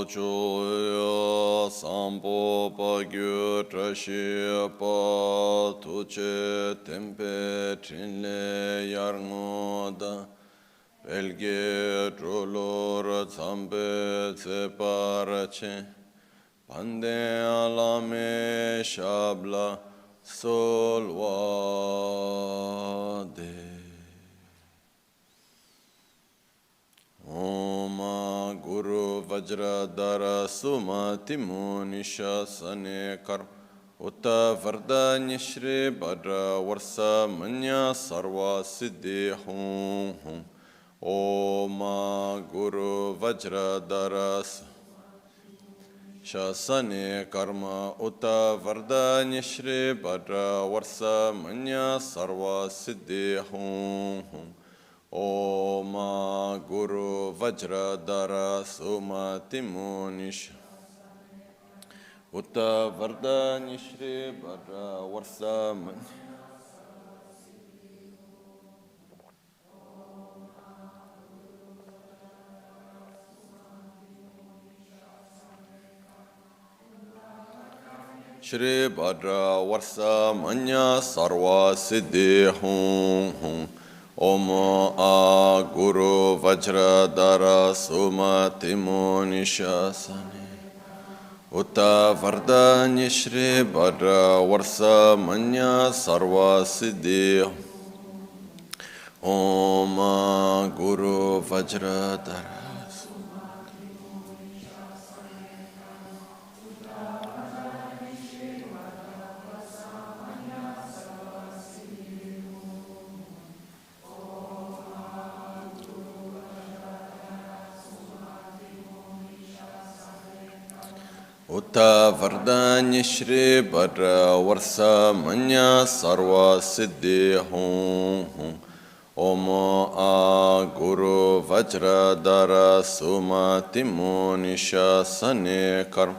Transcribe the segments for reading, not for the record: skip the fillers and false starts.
Choya Sampo Pagyo Trashi Pa Tuche Tempe Trinle Yarngoda Belge Trolor Zambe Tseparache Pande Alame Shabla Solwade Om Guru Vajradhara Sumati Munisha Sane Kar Utta Vardanya Shri Bhadra Varsa Manya Sarva Siddhi Hum Hum Om Guru Vajradhara Shasane Karma Utta Vardanya Shri Bhadra Varsa Manya Sarva Siddhi Hum Hum Om Guru Vajradhara Sumati Munisha Utta Vardanya Shri Bhadra Varsa Shri Bhadra Varsa Manya Sarva Siddhi Hum Hum Om Guru Vajradhara Sumati Munisha Sane Utta Vardanya Shri Bhadra Varsa Manya Sarva Siddhi Om Guru Vajradhara Utta Vardanya Shri Bhadra Varsa Manya Sarva Siddhi Hum Hum Om Guru Vajradhara Sumati Munisha Sane Karma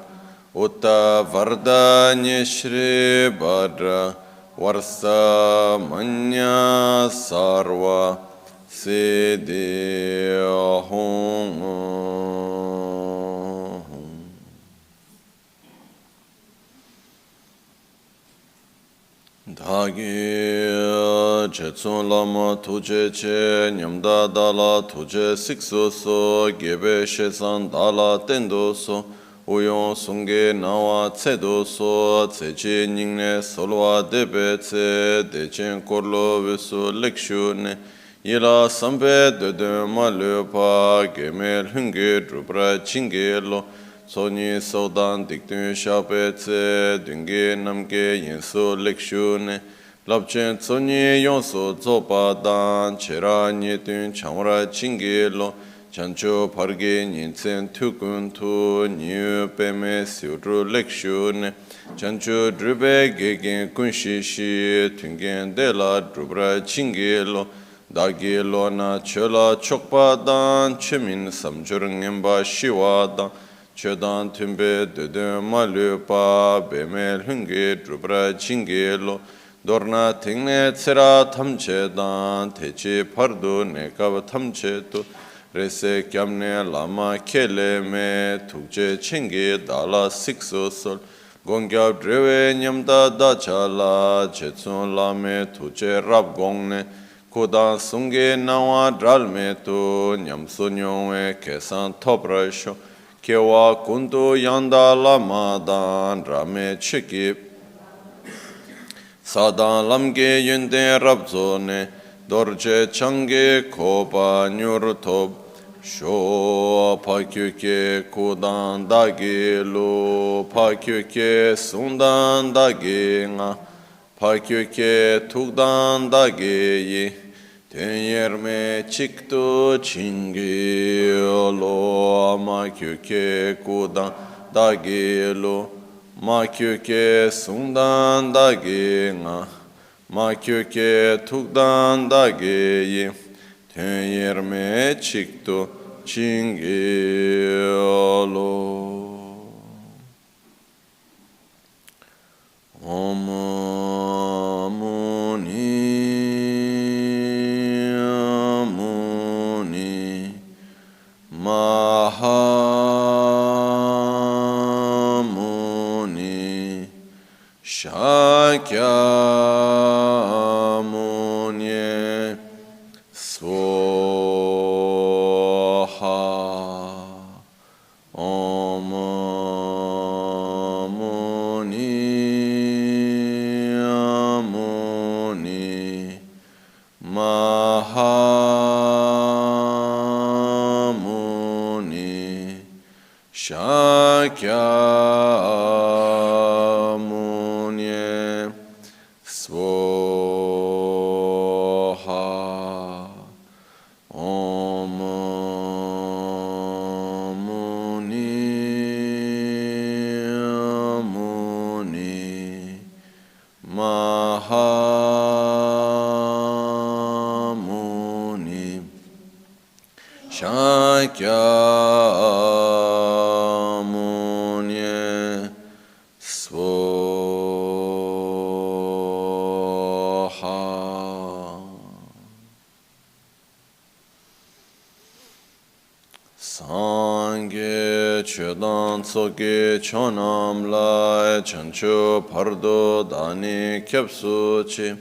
Utta Vardanya Shri Bhadra Varsa Manya Sarva Siddhi Hum Dhagi Chetsun Lama Tuje Che Nyamda Dala Tuje Sikso So Gebe Shesan Dala Tendo So Uyon Sunge Nawa Tsedo So Tsechi Nyingne Solwa Debe Tse Dechen Korlo Vesu Lekshu Ne Yila Sambe Dede Malupa Gemel Hunge Drupra Chingelo Soni Sodan Diktun Shape Tse Dunge Namge Yenso Lekshune Lapchen Soni Yonso Zopa Dan Chera Nyetun Chamra Chingelo Chancho Parge Nyinsen Tukun Tu Nyu Peme Siudru Lekshune Chancho Drube Gegen Kunshishi Tungen Dela Drubra Chingelo Dagi Lona Chola Chokpa Dan Chemin Samjurngemba Shiwa Dan Chodan Tumbe Dede Malupa Bemel Hungi Drubra Chingelo Dorna Tingne Tsera Tamche Dan Techi Pardu Nekab Tamche Tu Rese Kyamne Lama Kele Me Tukche Chingi Dala Sikso Sol Gongyab Drewe Nyamda Dachala Chetsun Lame Tuche Rab Gongne Kudan Sungi Nawa Dralme Tu Nyamsu Nyongwe Kesan Toprasho Kewa Kundu Yanda Lamadan Rame Chikip Sadan Lamge Yunde Rabzone Dorje Change Kopa Nyurtob Sho Pakyuke Kudan Dagi Lu Pakyuke Sundan Dagi Nga Pakyuke Tukdan Dagi Yi Tenyerme Chiktu Chingi Lo Makyuke Kudan Dagi Lu Makyuke Sundan Dagi Nga Makyuke Tukdan Dagi Yi Tenyerme Chiktu Chingi Lo Om Muni Muni Maha Shakyamuni Swaha Om Muni Muni Mahamuni Shakyamuni Swaha Om Muni Mahamuni Shakyamuni Swaha Sangye Chedan Tsoke Chonam Lai Chancho Pardo Dani Kyapsu Chi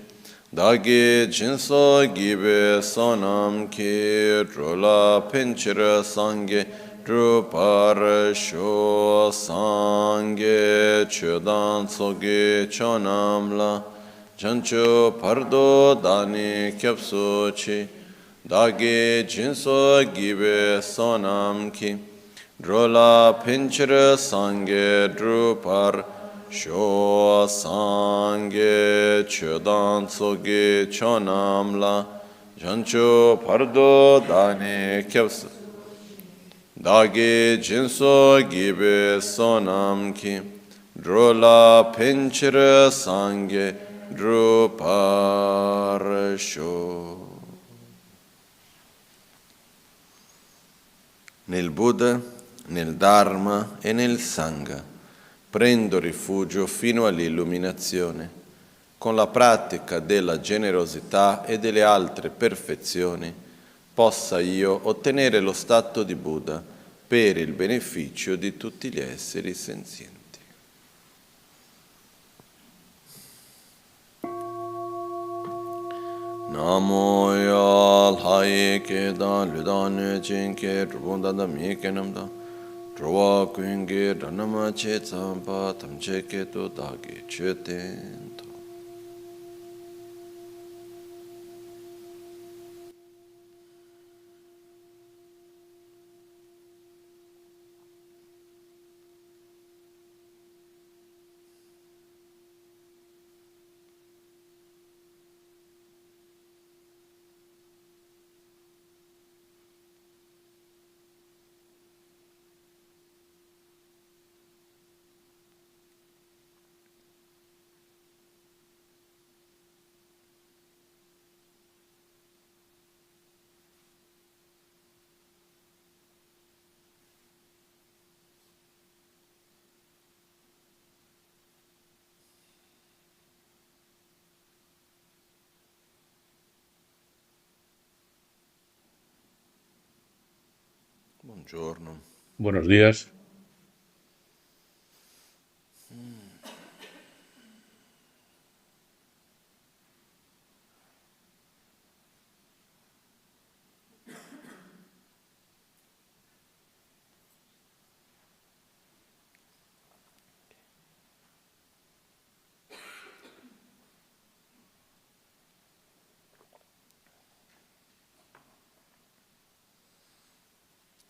Dagi Jinso Gibe Sonam Ki Drula Pinchira Sangye Drupar Sho Sangye Chedan Tsoke Chonam La Chancho Pardo Dani Kyapsu Chi Dagi Jinso Gibe Sonam Ki Drola Pinchira Sangye Drupar Sho Sangye Chodan Tsoge Chonam La Jancho Pardo Dani Kyapsu Dagi Jinso Gibe Sonam Ki Drola Pinchira Sangye Drupar Sho. Nel Buddha, nel Dharma e nel Sangha prendo rifugio fino all'illuminazione. Con la pratica della generosità e delle altre perfezioni possa io ottenere lo stato di Buddha per il beneficio di tutti gli esseri senzienti. Namo yal haye ke da ludan chen ke rubunda da mi ke namda Drwa kuinge ranama che tsampa tamche ke to dagi che tento. Buongiorno. Buenos días.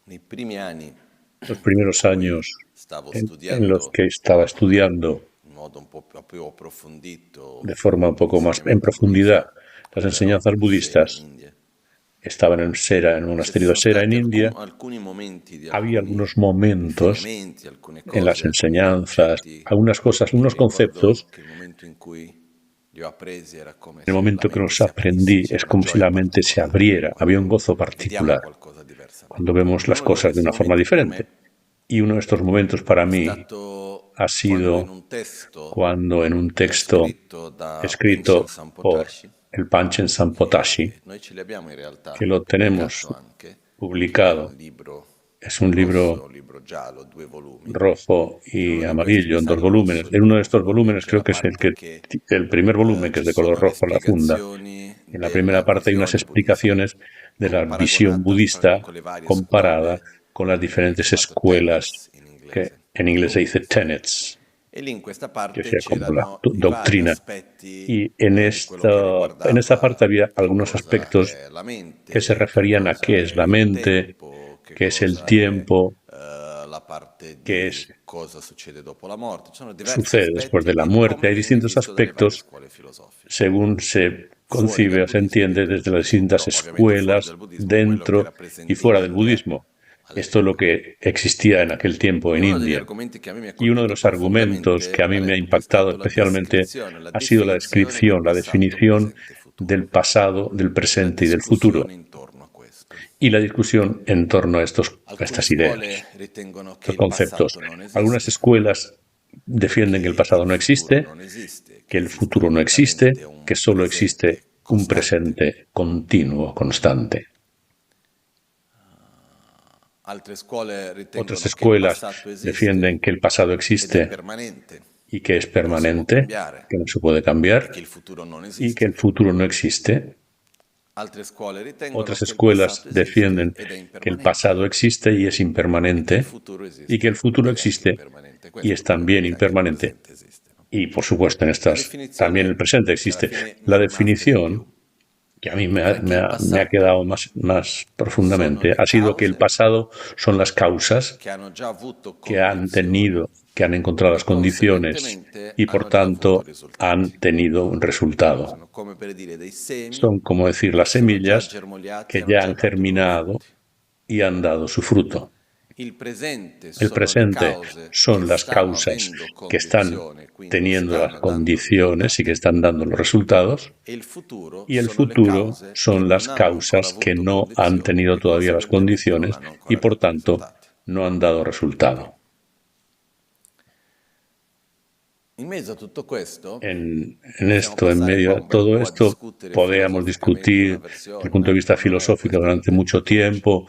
Nei primi anni Los primeros años stavo en los studiando que estaba estudiando in modo un po' più approfondito de forma un poco más en l'insegnamento profundidad buddista las quando ero enseñanzas a Sera in budistas, India. estaba en Sera, en un Ci monasterio de sono Sera en stati India. alcuni momenti di Había alcuni algunos momentos insegnamenti, alcune en las cose, alcuni enseñanzas, concetti algunas cosas, che unos mi ricordo conceptos. che il momento in cui li ho appresi era come En el se la momento que mente los si aprisse, aprendí, c'era es una como si gioia la mente se particolare abriera. Había un quando gozo vediamo particular qualcosa cuando diversamente. vemos las Uno di cosas de questi una forma momenti per diferente. me Y uno de estos momentos para è mí stato ha quando in sido un testo cuando en un texto scritto da Panchen escrito por Sampotashi, el Panchen Sampotashi, noi ce li abbiamo in realtà que lo pubblicato tenemos anche nel publicado libro Es un libro rosso, libro giallo, 2 volumi. rojo In y uno di questi amarillo mi en sa 2 il volúmenes. rosso, En uno de estos volúmenes c'è creo la que es parte che el primer volumen, que es ci de color sono le rojo la funda. spiegazioni En la primera della parte hay unas visione buddista, explicaciones de la visión paragonata budista con le varie comparada scuole, con las diferentes chiamato escuelas, tenets in que inglese. en inglés se dice tenets, E lì in questa que parte sea como la c'erano i vari doctrina. aspetti Y di quello che en esta parte riguardava había che algunos cosa aspectos è la que se mente, che referían a cosa qué es è la il mente, tempo, che qué es el cosa è tiempo, la parte qué di es cosa succede dopo la morte. Ci sono diversi sucede después de aspetti la e muerte. come Hay viene distintos visto dalle varie aspectos scuole filosofiche. según se Fuori concibe dal o se buddismo entiende desde las evidentemente, distintas però ovviamente fuori escuelas, dal buddismo quello che dentro era y presente in fuera del India budismo. Esto es lo all'epoca. que existía en aquel tiempo E en uno degli India. argomenti che a me mi ha Y uno de colpito los argumentos que profondamente, a mí me ha appunto, è impactado stato la especialmente descrizione, la ha sido la definizione del descripción, la passato, definición presente e futuro del pasado, del e la presente y del futuro, discussione intorno a questo. y la discusión en torno a a Alcune estas ideas, scuole ritengono che estos il conceptos. passato non Algunas esiste, escuelas defienden que el che pasado il no futuro existe, non esiste, que che el esiste futuro no unicamente existe, que un solo existe presente un costante. presente continuo, constante. Altre scuole Otras ritengono che il escuelas passato defienden esiste que el pasado ed è existe permanente, y que es non si può permanente, cambiare, que no se puede e che cambiar, il futuro non y que esiste. el futuro no existe. Altre scuole ritengono Otras che il passato escuelas esiste defienden ed è que el impermanente pasado existe y es e che il impermanente, futuro y que el esiste futuro ed è anche existe impermanente. y Questo es también ovviamente anche il impermanente. presente esiste. No? Y por supuesto, La también el definizione presente che alla existe. fine mi La è rimasta di più definición que a mí è che il me ha quedado passato más sono profundamente le ha sido que el cause pasado son las causas che hanno già avuto que han condizioni tenido, que han encontrado las e condiciones conseguentemente y por hanno già avuto tanto risultati. han tenido un resultado. Sono come per dire dei semi Son, como decir, che las sono già semillas germogliati e que hanno ya già han dato i loro germinado frutti. y han dado su fruto. Il presente El sono le presente cause che son las stanno causas avendo que están condizione, quindi teniendo las stanno dando condiciones y que risultati. están dando los resultados. E il futuro Y el sono le futuro cause che son non las hanno ancora causas que avuto no han condizioni tenido e todavía las conseguentemente non condiciones hanno y ancora por dato tanto risultati. no han dado resultado. In mezzo a tutto questo, En possiamo esto, en passare medio qua de un bel todo po' a esto, discutere podríamos filosoficamente una discutir desde versione, el punto de vista un'altra, ma non è filosófico questo il durante tema mucho di oggi. tiempo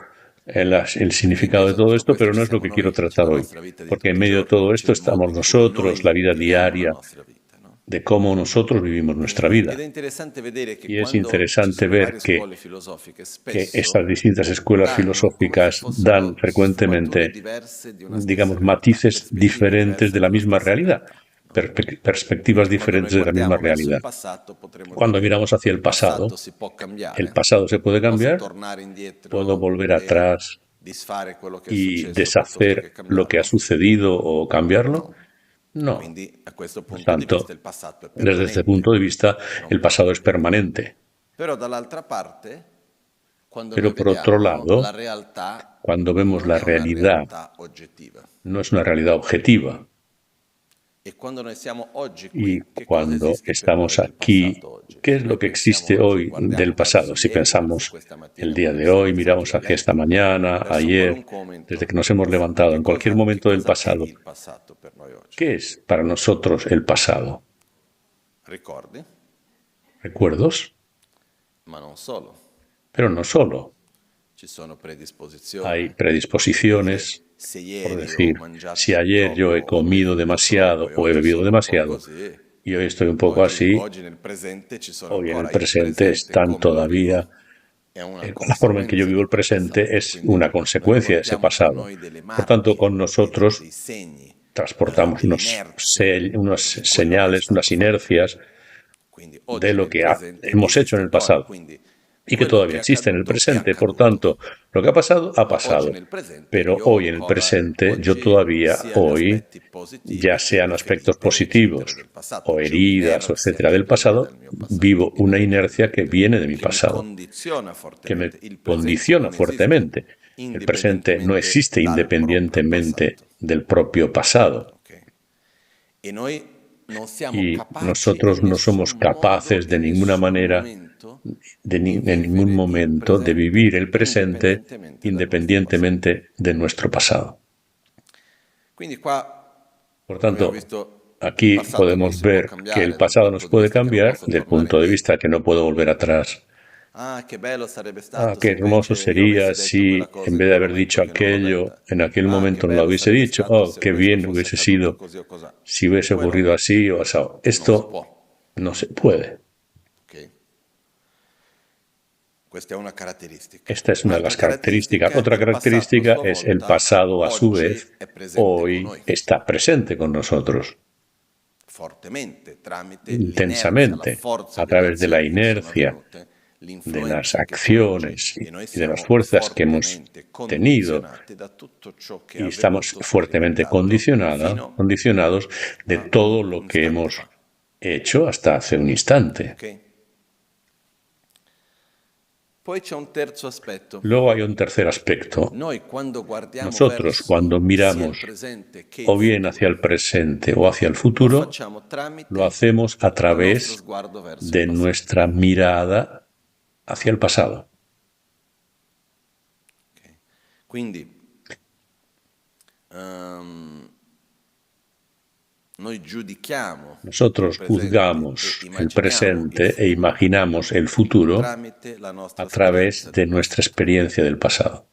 el Perché in significado de mezzo a todo tutto esto, questo pero ci no es lo siamo que quiero noi, c'è tratar la hoy. nostra vita di Porque en tutti i medio de giorni, todo c'è esto il modo estamos in cui nosotros, la noi vida viviamo la diaria, nostra vita. No? de cómo nosotros vivimos nuestra vida. Ed è interessante vedere che Y es quando ci interesante sono le ver varie scuole filosofiche, que estas spesso distintas escuelas danno come se filosóficas dan fossero sfumature frecuentemente, diverse di una stessa digamos, realtà, matices prospettive diferentes diverse de la della misma stessa realidad, realtà. No? perspectivas Quindi quando noi diferentes de la misma guardiamo verso il realidad. passato potremo Cuando dire miramos hacia il passato si può el cambiare, pasado se puede posso cambiar, tornare puedo indietro volver e atrás disfare quello che è y successo piuttosto che deshacer lo que ha cambiarlo? sucedido o cambiarlo. No. No. Quindi a questo Por punto di vista tanto, il passato è desde este permanente, punto de vista, non el può pasado es cambiare. permanente. Però dall'altra parte, quando noi Pero por otro vediamo la lado, realtà, cuando vemos non la è una realidad, realtà oggettiva. no es una realidad objetiva. E quando noi siamo oggi Y qui, che cosa cuando esiste per noi estamos del aquí, passato oggi? ¿qué Se es noi lo que pensiamo existe oggi, hoy guardiamo del verso pasado? Si ieri, verso pensamos questa mattina el día quando de ci siamo hoy, alzati miramos dal hacia esta letto, mañana, verso ayer, qualunque desde que momento, nos hemos levantado, en cualquier che momento del cosa è pasado, il passato per noi oggi? ¿qué es para nosotros el pasado? Ricordi? ¿Recuerdos? Ma non solo. Pero no solo. Ci sono predisposizioni. Hay predisposiciones, Se por ieri ho decir, mangiato si ayer yo he troppo, ho comido bevuto demasiado troppo e o he oggi bebido sono un po' demasiado così, y hoy estoy un poco así, oggi nel presente ci sono hoy en el ancora il presente presente están come lo todavía, vivo. È una la forma en que yo conseguenza vivo di el quel presente passato. es Quindi una noi consecuencia de ese portiamo con pasado. noi delle Por tanto, con marche, nosotros dei segni, transportamos delle inerzie unas di quello che è señales, unas stato fatto. inercias Quindi de oggi lo nel que presente hemos hecho esiste en el ancora, pasado quindi y que quello todavía che è existe en el accaduto è presente. Por accaduto. tanto, lo que ha pasado, ha Ma oggi pasado. nel presente Pero io ho hoy en el ancora presente, yo oggi todavía, sia gli hoy, aspetti ya positivi che sean le aspectos ferite, eccetera, positivos del passato. o C'è heridas, o un'inerzia etcétera, che del viene pasado, dal mio passato, vivo una inercia que viene de mi che mi pasado, condiziona que me fortemente. Il presente condiciona non esiste fuertemente. El presente no indipendentemente existe dal proprio independientemente passato. del propio pasado. Ok? E noi non siamo Y capaci nosotros in no somos nessun modo, capaces de in ninguna nessun manera, momento, en ningún momento, de vivir el presente indipendentemente dal nostro passato. independientemente de nuestro pasado. Quindi qua Por abbiamo tanto, visto il aquí passato non podemos si può ver que cambiare el dal pasado nos punto di puede vista che non cambiar posso del tornare punto de indietro. vista que no puedo volver atrás. qué hermoso sería si, en vez de haber dicho aquello, en aquel momento no lo hubiese dicho. Oh, qué bien hubiese sido si hubiese ocurrido así o asado. Esto no se puede. Ok? Questa è una caratteristica. Esta es una de las Un'altra características. caratteristica Otra è il passato a característica sua es el volta, pasado a su oggi vez, è presente con hoy noi, está presente con nosotros, fortemente, tramite l'inerzia, la intensamente, forza a delle través de la azioni che sono inercia, avvenute, de las l'influenza che poi oggi acciones e noi y de las siamo fuerzas que hemos fortemente tenido, condizionati da tutto ciò che è y estamos avvenuto, fuertemente sperimentato fino condicionados de a todo un lo que istante hemos fa. hecho hasta hace un instante. Ok? Poi c'è un terzo aspetto. Luego hay un tercer aspecto. Noi quando guardiamo Nosotros, cuando verso sia il miramos presente che il o bien hacia futuro, el presente o hacia el lo futuro, facciamo lo tramite hacemos a il nostro través sguardo verso de il passato. nuestra mirada hacia el pasado. Okay? Quindi noi giudichiamo Nosotros il presente juzgamos e el immaginiamo il presente e futuro imaginamos el futuro tramite la nostra a través esperienza de del nuestra passato. experiencia del pasado.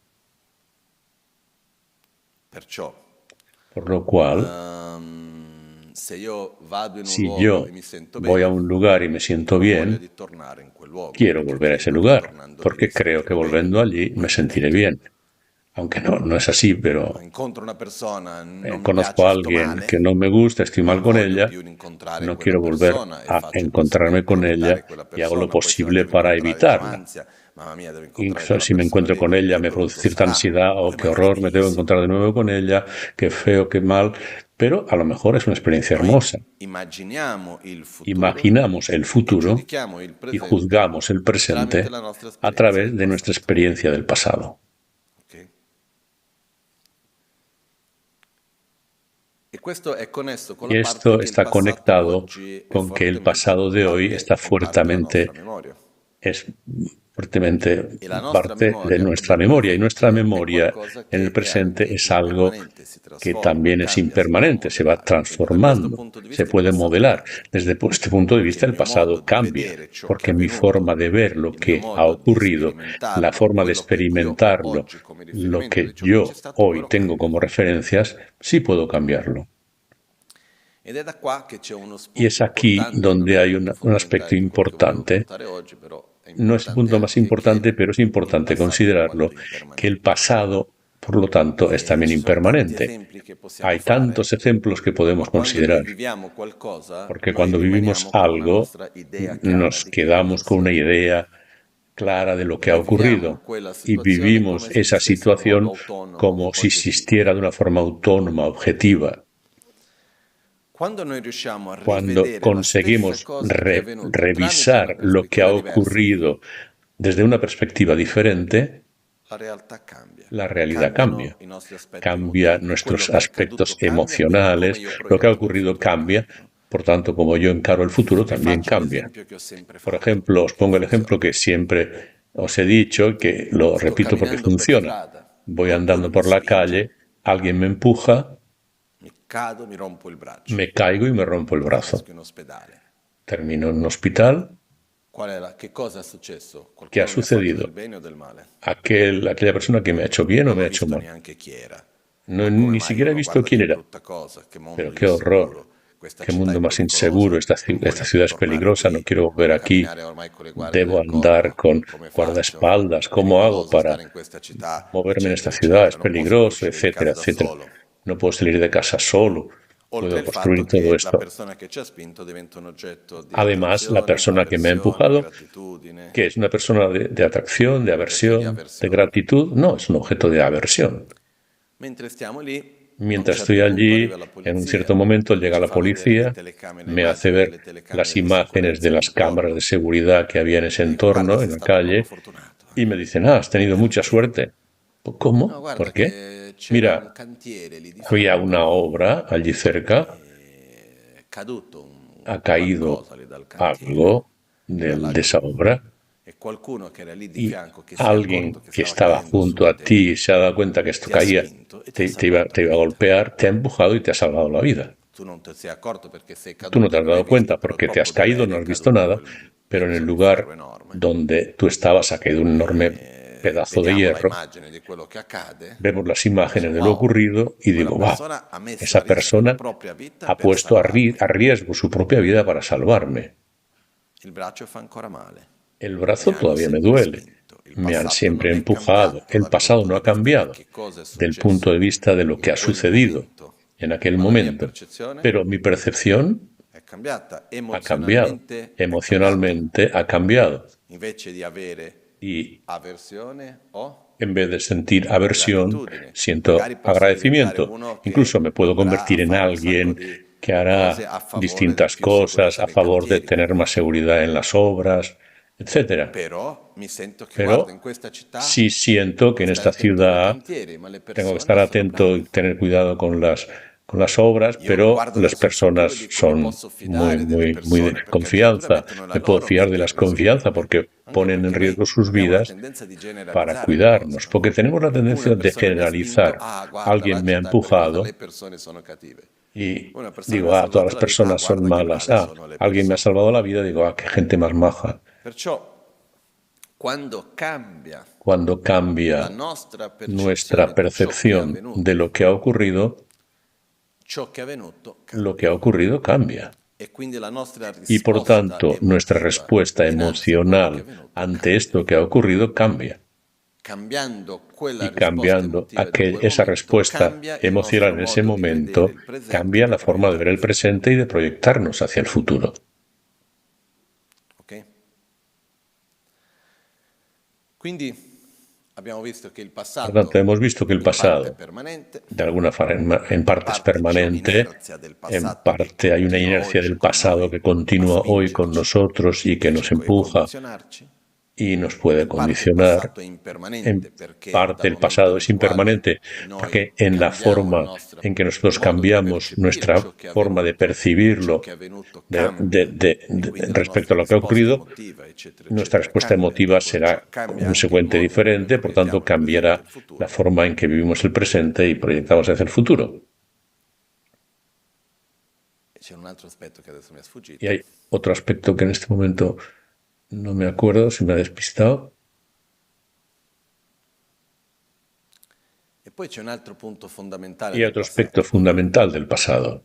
Perciò, Por lo cual, se io vado in un si luogo yo e mi sento voy a bene, un lugar y me siento ho voglia bien, di tornare in quel luogo, quiero perché volver a ese credo che lugar, tornando lì mi porque creo que sentirò bene. volviendo allí me sentiré bien. Aunque no es así, pero Incontro una persona, non mi conozco piace, a sto alguien male, que no me gusta, estoy mal non con voglio ella, più incontrare no quella quiero volver persona e a faccio il possibile encontrarme per con ella evitare quella y hago lo persona, poi se la posible devo para incontrare c'ho evitarla. ansia, mamma mia, devo incontrare Incluso quella si me persona lì, encuentro con ella che me produce brutto cierta sarà, ansiedad, oh, poi qué magari horror, me tengo que benissimo. encontrar de nuevo con ella, qué feo, qué mal, pero a lo mejor es una experiencia Noi hermosa. immaginiamo il futuro Imaginamos el e futuro giudichiamo il y presente juzgamos el tramite presente la nostra a esperienza través del de nuestra passato. experiencia del pasado. Okay? E questo è connesso con Y la parte esto che il está passato conectado oggi è con que el fortemente pasado de hoy está parte della nostra fuertemente memoria. es fuertemente E la nostra parte de memoria nuestra del memoria y nuestra presente è memoria qualcosa en el che è presente anche es algo impermanente, si que trasforma, también es cambia, si può impermanente, se va modellare. Quindi da questo transformando, punto di se vista il puede passato modelar. cambia, Desde este punto de perché vista il el mio modo pasado di cambia, vedere ciò che è porque mi forma avvenuto, de ver lo il mio que ha modo di ocurrido, la sperimentarlo, forma de quello che io ho experimentarlo, oggi come lo riferimento que di ciò che c'è yo stato, hoy quello tengo cambia. como referencias, sí puedo cambiarlo. Ed è da qua che c'è uno Y es spunto aquí importante, non donde è hay tanto un aspecto fondamentale di quello che volevo importante. portare oggi, però è No es el importante punto más anche importante, che pero es il importante passato in considerarlo, quanto que el impermanente. pasado, por lo tanto, es también Ci sono tanti impermanente. esempi che possiamo Hay tantos fare, ejemplos que ma podemos quando noi considerar, viviamo qualcosa, porque noi cuando vivimos rimaniamo con una algo, nostra idea chiara nos di che cosa quedamos con sia una avvenuto. idea clara de lo que ha Noi viviamo ocurrido quella y situazione vivimos come se esa esistesse in un modo situación autonomo, como si oggettivo. existiera de una forma autónoma, objetiva. Quando noi riusciamo a Cuando rivedere la stessa conseguimos cosa che è avvenuta tramite una revisar lo que ha prospettiva diversa, ocurrido desde una perspectiva diferente, la realtà cambia. la realidad Cambiano cambia. i nostri aspetti Cambia emotivi. Quello nuestros che è aspectos accaduto cambia, quindi come emocionales. io Lo que ha proietto nel ocurrido futuro cambia. cambia, no? Por tanto, como yo encaro el futuro, E también faccio cambia. l'esempio che ho sempre Por fatto, ejemplo, os che pongo el funziona. ejemplo que siempre os he dicho, que lo Sto repito porque camminando per funciona. strada, Voy qualcuno andando mi por la spinge, calle, alguien me empuja, mi cado, mi rompo il braccio, me caigo y me rompo el brazo. finisco in ospedale. Termino en un hospital. Che cosa è successo? ¿Qué ha Qualcuno mi ha fatto sucedido? del bene o del male? Aquella persona que me ha hecho bien o Non me ho ha hecho visto mal. neanche chi era. No, Ma come ni mai siquiera he uno visto guarda quién che era. brutta cosa, che mondo Pero qué insicuro, horror, questa qué città mundo è más pericolosa, inseguro, esta non voglio ciudad es tornare peligrosa, no qui, quiero volver devo aquí, camminare ormai con le guardie debo del andar corpo, con come faccio? guardaespaldas, È ¿cómo hago pericoloso para stare in questa città, moverme en esta eccetera, ciudad? Es eccetera, non posso più peligroso, uscire di etcétera, casa da etcétera. solo. No puedo salir de casa solo, Oltre puedo al fatto construir todo che la esto. persona che ci ha spinto diventa un oggetto di Además, la attrazione, persona que me ha avversione, empujado, gratitudine, que es una persona de atracción, de un oggetto di aversión, de avversione. gratitud, no, es un objeto de aversión. Mentre stiamo lì, a un Mientras certo estoy punto allí, arriva la en un polizia, cierto momento llega ci la fa vedere le policía, telecamere, le me hace immagini delle ver telecamere las di imágenes de sicurezza las cámaras intorno. de seguridad que había en ese E dico, guarda, entorno, sei en la stato proprio calle, fortunato. y me dicen, has tenido mucha Perché? suerte. No, ¿Cómo? guarda ¿Por qué? che c'era un Mira, cantiere lì di había una fianco, obra allí cerca, è caduto ha caído qualcosa lì dal cantiere, algo de esa dall'altro, obra, e qualcuno che era lì di y fianco, che si è alguien accorto che que stava estaba cadendo su junto di a te, ti se ha dado cuenta que esto ti ha caía, spinto e ti ha te iba salvato la a vita. golpear, te ha empujado y te ha salvado la vida. Tu non ti sei accorto perché sei Tú no caduto te e has non hai dado visto, cuenta però porque te has troppo caído, bene no è has visto caduto nada, pero en el lugar donde tú estabas ha caído un enorme pedazo de hierro. Vemos las imágenes de lo ocurrido y digo, wow, esa persona ha puesto a riesgo su propia vida para salvarme. El brazo todavía me duele. Me han siempre empujado. El pasado no ha cambiado del punto de vista de lo que ha sucedido en aquel momento. Pero mi percepción ha cambiado. Emocionalmente ha cambiado. Y en vez de sentir aversión, siento agradecimiento. Incluso me puedo convertir en alguien que hará distintas cosas a favor de tener más seguridad en las obras, etc. Pero sí siento que en esta ciudad tengo que estar atento y tener cuidado con las obras, pero las personas son muy de confianza. Me puedo fiar de las confianza porque ponen en riesgo sus vidas para cuidarnos, porque tenemos la tendencia de generalizar. Alguien me ha empujado y digo, todas las personas son malas. Alguien me ha salvado la vida, digo, qué gente más maja. Cuando cambia nuestra percepción de lo que ha ocurrido, lo que ha ocurrido cambia. Y por tanto, nuestra respuesta emocional ante esto que ha ocurrido cambia. Y cambiando esa respuesta emocional en ese momento, cambia la forma de ver el presente y de proyectarnos hacia el futuro. Por tanto, hemos visto que el pasado, de alguna forma, en parte es permanente, en parte hay una inercia del pasado que continúa hoy con nosotros y que nos empuja y nos puede condicionar. En parte el pasado es impermanente porque en la forma en que nosotros cambiamos nuestra forma de percibirlo respecto a lo que ha ocurrido, nuestra respuesta emotiva será consecuente diferente, por tanto cambiará la forma en que vivimos el presente y proyectamos hacia el futuro. Y hay otro aspecto que en este momento no me acuerdo, se me ha despistado. Y hay otro aspecto fundamental del pasado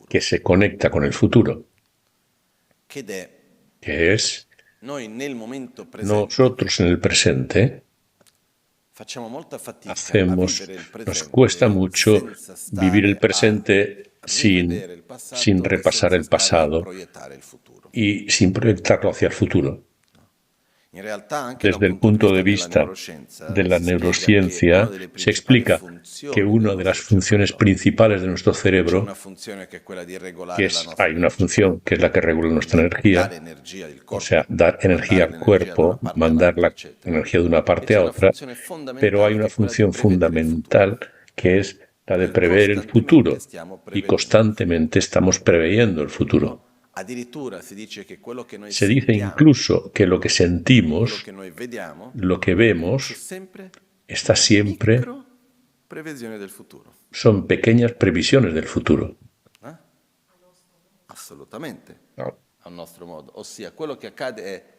que se conecta con el futuro, que es nosotros en el presente nos cuesta mucho vivir el presente sin repasar el pasado y sin proyectarlo hacia el futuro. Desde el punto de vista de la neurociencia, se explica que una de las funciones principales de nuestro cerebro, hay una función que es la que regula nuestra energía, o sea, dar energía al cuerpo, mandar la energía de una parte a otra, pero hay una función fundamental que es la de prever el futuro, y constantemente estamos preveyendo el futuro. Se dice incluso que lo que sentimos, lo que vemos, está siempre, son pequeñas previsiones del futuro.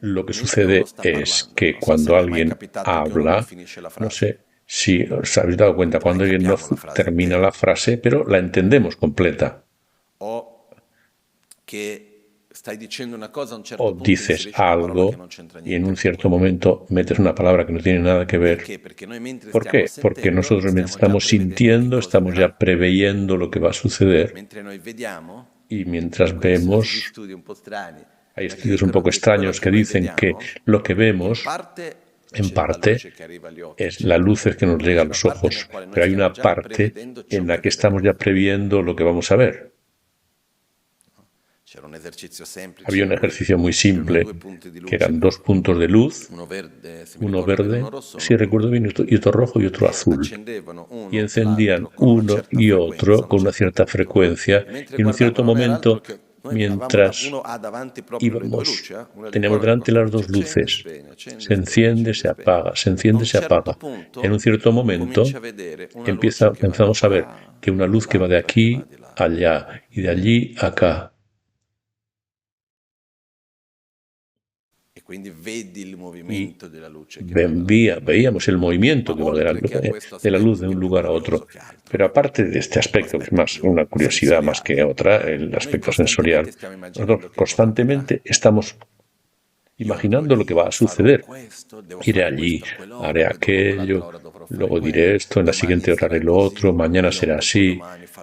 Lo que sucede es que cuando alguien habla, no sé si os habéis dado cuenta, cuando alguien no termina la frase, pero la entendemos completa. O dices algo y en un cierto momento metes una palabra que no tiene nada que ver. ¿Por qué? Porque nosotros mientras estamos sintiendo, estamos ya preveyendo lo que va a suceder. Y mientras vemos, hay estudios un poco extraños que dicen que lo que vemos, en parte, es la luz que nos llega a los ojos, pero hay una parte en la que estamos ya previendo lo que vamos a ver. Había un ejercicio muy simple, que eran dos puntos de luz, uno verde, si recuerdo bien, y otro rojo y otro azul. Y encendían uno y otro con una cierta frecuencia, y en un cierto momento, mientras íbamos, teníamos delante las dos luces. Se enciende, se apaga, se enciende, se apaga. En un cierto momento empezamos a ver que una luz que va de aquí a allá y de allí a acá. y veíamos el movimiento que va de la luz de un lugar a otro. Pero aparte de este aspecto, que es más una curiosidad más que otra, el aspecto sensorial, nosotros constantemente estamos imaginando lo que va a suceder. Iré allí, haré aquello, luego diré esto, en la siguiente hora haré lo otro, mañana será así,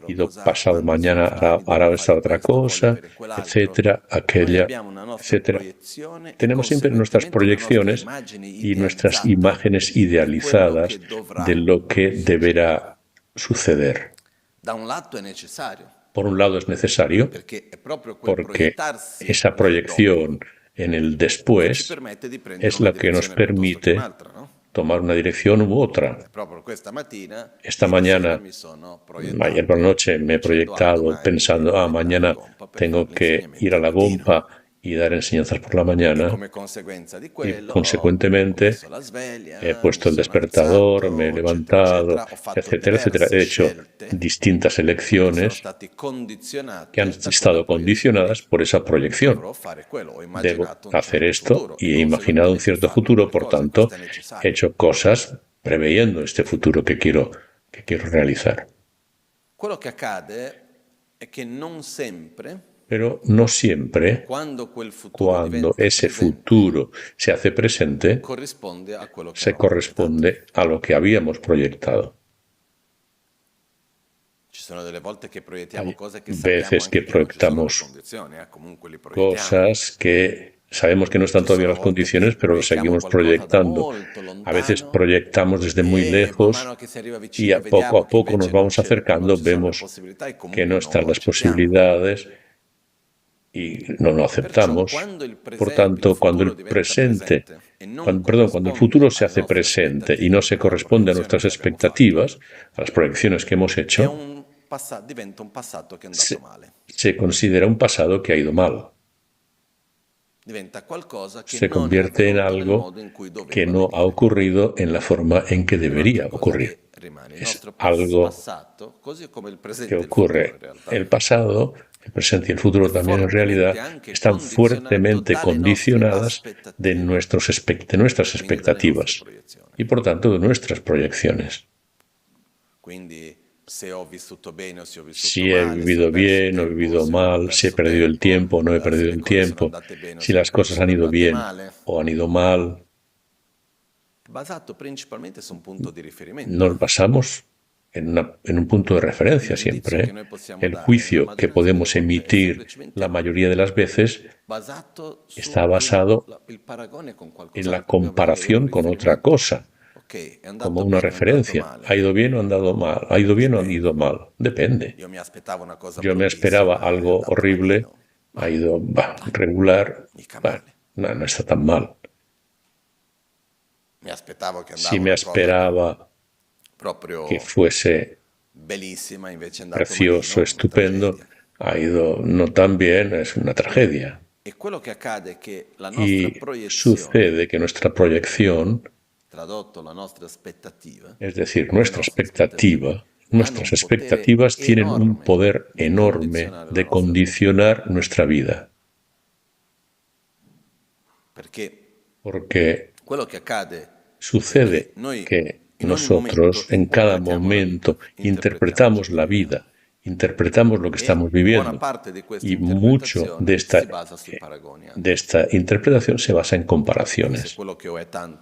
y pasado mañana hará esta otra cosa, etcétera, aquella, etcétera. Tenemos siempre nuestras proyecciones y nuestras imágenes idealizadas de lo que deberá suceder. Por un lado es necesario, porque esa proyección en el después es la que nos permite tomar una dirección u otra. Esta mañana, ayer por la noche, me he proyectado pensando, mañana tengo que ir a la Gompa y dar enseñanzas por la mañana, y consecuentemente he puesto el despertador, me he levantado, etcétera, etcétera. He hecho distintas elecciones que han estado condicionadas por esa proyección. Debo hacer esto y he imaginado un cierto futuro, por tanto, he hecho cosas preveyendo este futuro que quiero realizar. Pero no siempre, cuando ese futuro se hace presente, se corresponde a lo que habíamos proyectado. Hay veces que proyectamos cosas que sabemos que no están todavía las condiciones, pero lo seguimos proyectando. A veces proyectamos desde muy lejos y a poco nos vamos acercando, vemos que no están las posibilidades y no lo aceptamos. Por tanto, cuando el futuro se hace presente y no se corresponde a nuestras expectativas, a las proyecciones que hemos hecho, se considera un pasado que ha ido mal. Se convierte en algo que no ha ocurrido en la forma en que debería ocurrir. Es algo que ocurre. El pasado, el presente y el futuro también en realidad están fuertemente condicionadas de nuestras expectativas y por tanto de nuestras proyecciones. Si he vivido bien o he vivido mal, si he perdido el tiempo o no he perdido el tiempo, si las cosas han ido bien o han ido mal, nos basamos en un punto de referencia siempre. El juicio que podemos emitir la mayoría de las veces está basado en la comparación con otra cosa, como una referencia. ¿Ha ido bien o ha andado mal? ¿Ha ido bien o ha ido mal? Depende. Yo me esperaba algo horrible, ha ido regular, no está tan mal. Si me esperaba que fuese precioso, estupendo, ha ido no tan bien, es una tragedia. Y sucede que nuestra proyección, es decir, nuestras expectativas tienen un poder enorme de condicionar nuestra vida. Porque sucede que nosotros en cada momento interpretamos la vida, interpretamos lo que estamos viviendo y mucho de esta interpretación se basa en comparaciones.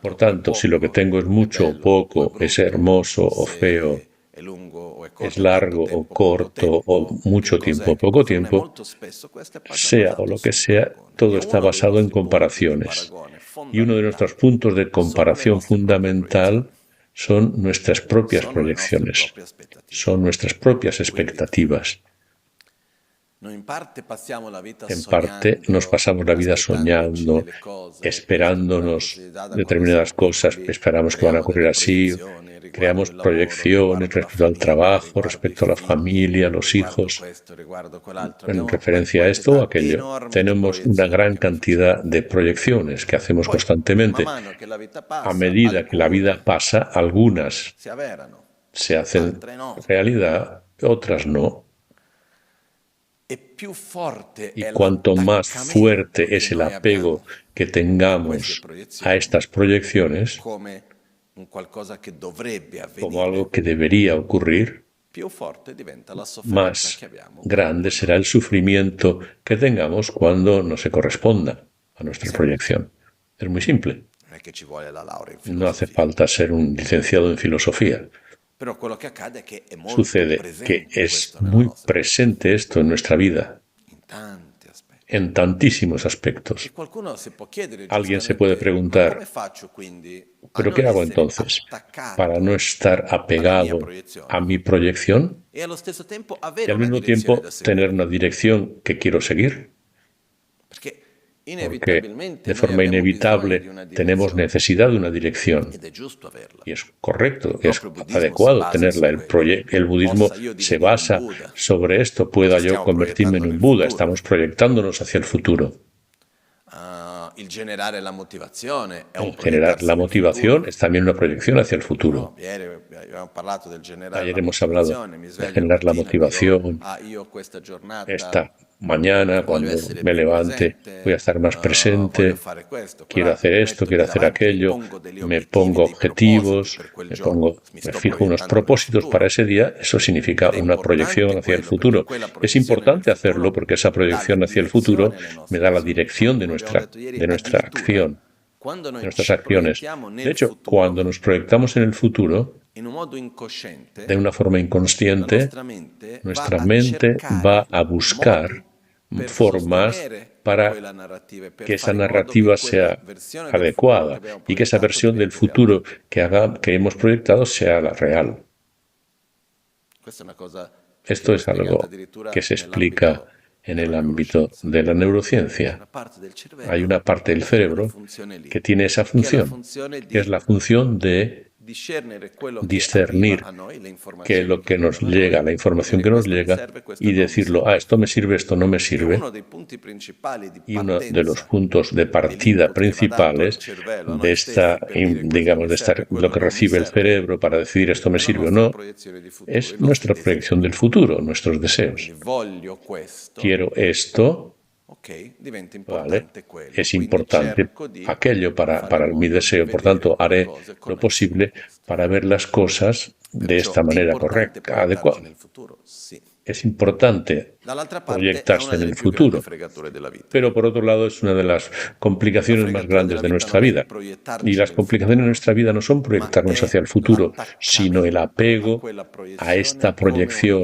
Por tanto, si lo que tengo es mucho o poco, es hermoso o feo, es largo o corto o mucho tiempo o poco tiempo, sea o lo que sea, todo está basado en comparaciones. Y uno de nuestros puntos de comparación fundamental son nuestras propias proyecciones, son nuestras propias expectativas. En parte nos pasamos la vida soñando, esperándonos determinadas cosas, esperamos que van a ocurrir así, creamos proyecciones respecto al trabajo, respecto a la familia, a los hijos. En referencia a esto o aquello, tenemos una gran cantidad de proyecciones que hacemos constantemente. A medida que la vida pasa, algunas se hacen realidad, otras no. Y cuanto más fuerte es el apego que tengamos a estas proyecciones, como algo que debería ocurrir, más grande será el sufrimiento que tengamos cuando no se corresponda a nuestra proyección. Es muy simple. No hace falta ser un licenciado en filosofía. Sucede que es muy presente esto en nuestra vida, en tantísimos aspectos. Alguien se puede preguntar, ¿pero qué hago entonces para no estar apegado a mi proyección y al mismo tiempo tener una dirección que quiero seguir? Porque de forma inevitable tenemos necesidad de una dirección y es correcto, es adecuado tenerla. El budismo se basa sobre esto. ¿Pueda yo convertirme en un Buda? Estamos proyectándonos hacia el futuro. Generar la motivación es también una proyección hacia el futuro. Ayer hemos hablado de generar la motivación. Esta mañana, cuando me levante, voy a estar más presente, quiero hacer esto, quiero hacer aquello, me pongo objetivos, me fijo unos propósitos para ese día. Eso significa una proyección hacia el futuro. Es importante hacerlo porque esa proyección hacia el futuro me da la dirección de nuestra acción, de nuestras acciones. De hecho, cuando nos proyectamos en el futuro, de una forma inconsciente, nuestra mente va a buscar formas para que esa narrativa sea adecuada y que esa versión del futuro que hemos proyectado sea la real. Esto es algo que se explica en el ámbito de la neurociencia. Hay una parte del cerebro que tiene esa función, que es la función de discernir que lo que nos llega, la información que nos llega, y decirlo, esto me sirve, esto no me sirve. Y uno de los puntos de partida principales de esta, digamos, lo que recibe el cerebro para decidir esto me sirve o no, es nuestra proyección del futuro, nuestros deseos. Quiero esto. Vale, es importante aquello para mi deseo, por tanto haré lo posible para ver las cosas de esta manera correcta, adecuada. Es importante proyectarse en el futuro, pero por otro lado es una de las complicaciones más grandes de nuestra vida. Y las complicaciones de nuestra vida no son proyectarnos hacia el futuro, sino el apego a esta proyección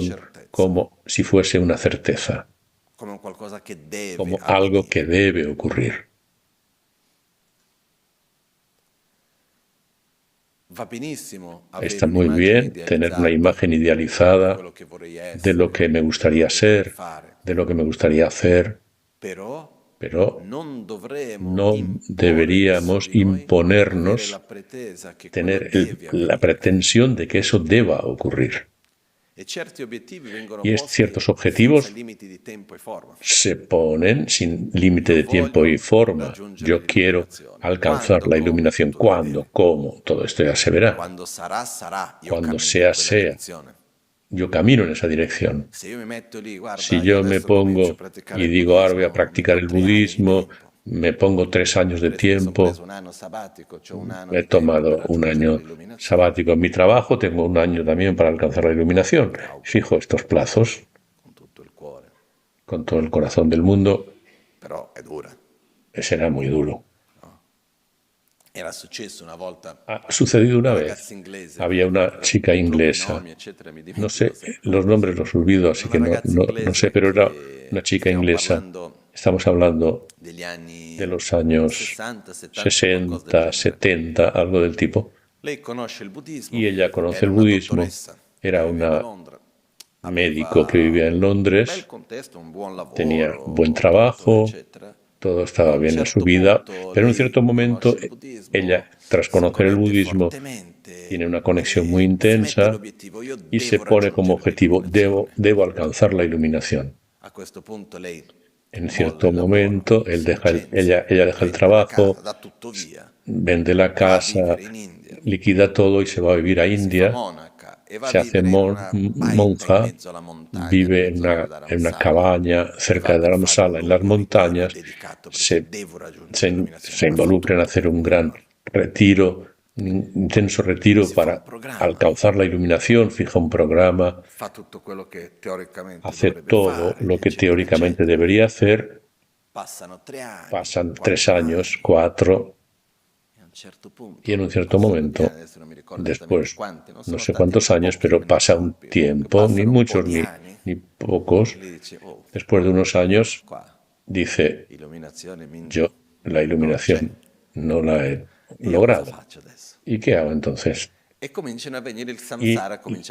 como si fuese una certeza, como algo que debe ocurrir. Está muy bien tener una imagen idealizada de lo que me gustaría ser, de lo que me gustaría hacer, pero no deberíamos imponernos tener la pretensión de que eso deba ocurrir. Y ciertos objetivos se ponen sin límite de tiempo y forma. Yo quiero alcanzar la iluminación. ¿Cuándo? ¿Cómo? Todo esto ya se verá. Cuando sea, sea. Yo camino en esa dirección. Si yo me pongo y digo, ahora voy a practicar el budismo, me pongo 3 años de tiempo, he tomado un año sabático en mi trabajo, tengo un año también para alcanzar la iluminación. Fijo estos plazos con todo el corazón del mundo, será muy duro. Ha sucedido una vez. Había una chica inglesa, no sé, los nombres los olvido, así que no sé, pero era una chica inglesa. Estamos hablando de los años 60, 70, algo del tipo. Y ella conoce el budismo. Era una médico que vivía en Londres, tenía buen trabajo, todo estaba bien en su vida, pero en un cierto momento ella, tras conocer el budismo, tiene una conexión muy intensa y se pone como objetivo, debo alcanzar la iluminación. En cierto momento, ella deja el trabajo, vende la casa, liquida todo y se va a vivir a India. se hace monja, vive en una cabaña cerca de Dharamsala, en las montañas, se involucra en hacer un gran retiro, un intenso retiro para alcanzar la iluminación, fija un programa, hace todo lo que teóricamente debería hacer, pasan 3 años, 4, y en un cierto momento, después, no sé cuántos años, pero pasa un tiempo, ni muchos ni pocos, después de unos años, dice, yo la iluminación no la he logrado. ¿Y qué hago entonces? Y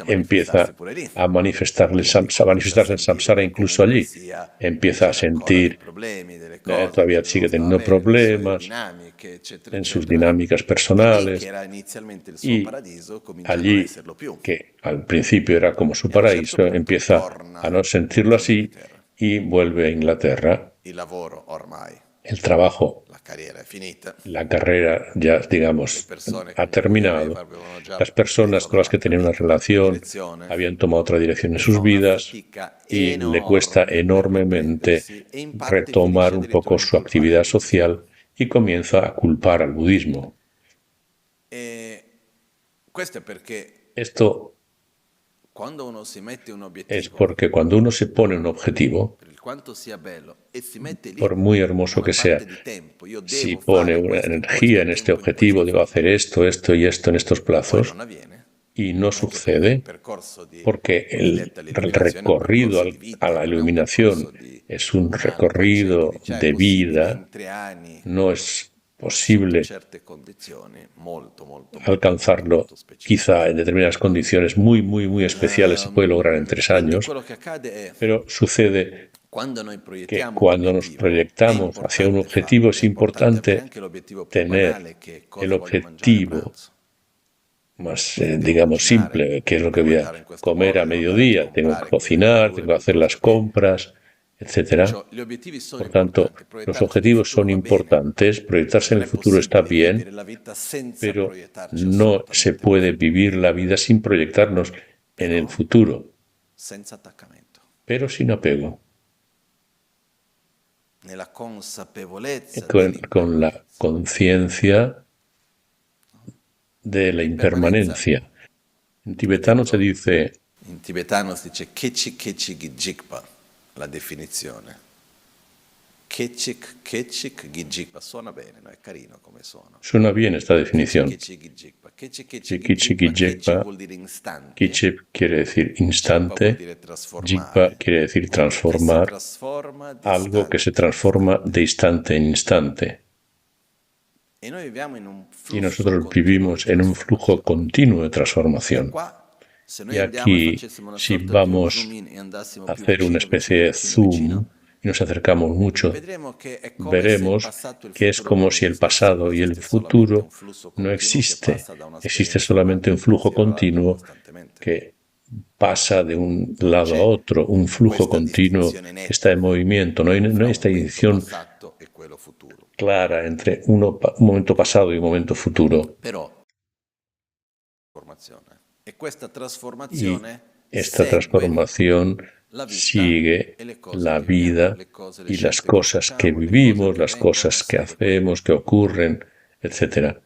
empieza a manifestarse el samsara incluso allí. Empieza a sentir, todavía sigue teniendo problemas en sus dinámicas personales, y allí, que al principio era como su paraíso, empieza a no sentirlo así y vuelve a Inglaterra. El trabajo, la carrera ya, digamos, ha terminado. Las personas con las que tenía una relación habían tomado otra dirección en sus vidas y le cuesta enormemente retomar un poco su actividad social y comienza a culpar al budismo. Esto es porque cuando uno se pone un objetivo, por muy hermoso que sea, si pone una energía en este objetivo, debo hacer esto, esto y esto en estos plazos, y no sucede, porque el recorrido a la iluminación es un recorrido de vida, no es posible alcanzarlo. Quizá en determinadas condiciones muy especiales se puede lograr en 3 años, pero sucede que cuando nos proyectamos hacia un objetivo es importante tener el objetivo más, digamos, simple, que es lo que voy a comer a mediodía, tengo que cocinar, tengo que hacer las compras, etc. Por tanto, los objetivos son importantes, proyectarse en el futuro está bien, pero no se puede vivir la vida sin proyectarnos en el futuro, pero sin apego, con la conciencia de la impermanencia. En tibetano se dice, Kechik Kechik Jigpa, la definizione. Kechik Kechik Gijikpa. Suona bene, no? È carino come suona. Suena bien esta definición. Kechik Gijikpa vuol dire instante. Kichip quiere decir instante, Jigpa quiere decir transformar, algo que se transforma de instante en instante. Y nosotros vivimos en un flujo continuo de transformación. Y aquí, si vamos a hacer una especie de zoom y nos acercamos mucho, veremos que es como si el pasado y el futuro no existe. Existe solamente un flujo continuo que pasa de un lado a otro, un flujo continuo que está en movimiento. No hay esta distinción clara entre un momento pasado y un momento futuro. Y esta transformación sigue la vida y las cosas que vivimos, las cosas que hacemos, que ocurren, etc.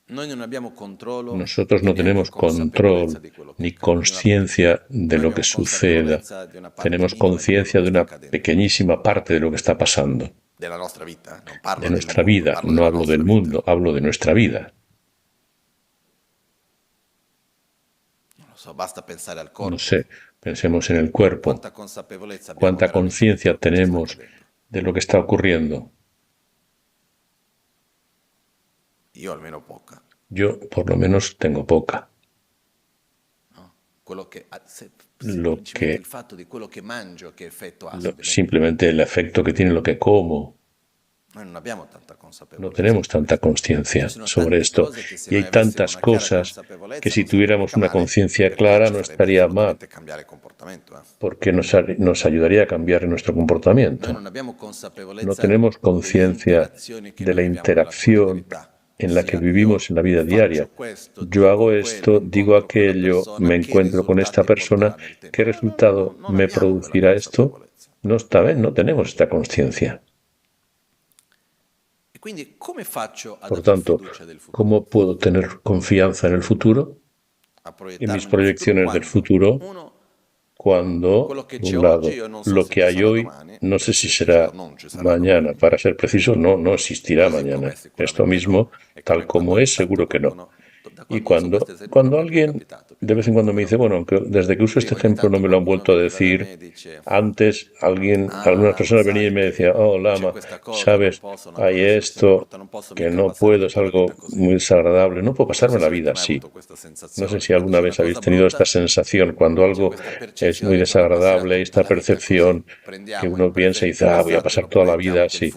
Nosotros no tenemos control ni conciencia de lo que suceda. Tenemos conciencia de una pequeñísima parte de lo que está pasando. De nuestra vida. No hablo del mundo, hablo de nuestra vida. No sé, pensemos en el cuerpo. ¿Cuánta conciencia tenemos de lo que está ocurriendo? Yo, por lo menos, tengo poca. Simplemente el efecto que tiene lo que como. No tenemos tanta conciencia sobre esto. Y hay tantas cosas que si tuviéramos una conciencia clara no estaría mal, porque nos ayudaría a cambiar nuestro comportamiento. No tenemos conciencia de la interacción en la que vivimos en la vida diaria. Yo hago esto, digo aquello, me encuentro con esta persona, ¿qué resultado me producirá esto? No está bien, no tenemos esta conciencia. Por tanto, ¿cómo puedo tener confianza en el futuro? En mis proyecciones del futuro, cuando, por un lado, lo que hay hoy, no sé si será mañana, para ser preciso, no existirá mañana. Esto mismo, tal como es, seguro que no. Y cuando alguien de vez en cuando me dice, bueno, aunque desde que uso este ejemplo no me lo han vuelto a decir, antes algunas personas venían y me decían, oh, Lama, sabes, hay esto, que no puedo, es algo muy desagradable, no puedo pasarme la vida así. No sé si alguna vez habéis tenido esta sensación cuando algo es muy desagradable, esta percepción que uno piensa y dice, voy a pasar toda la vida así.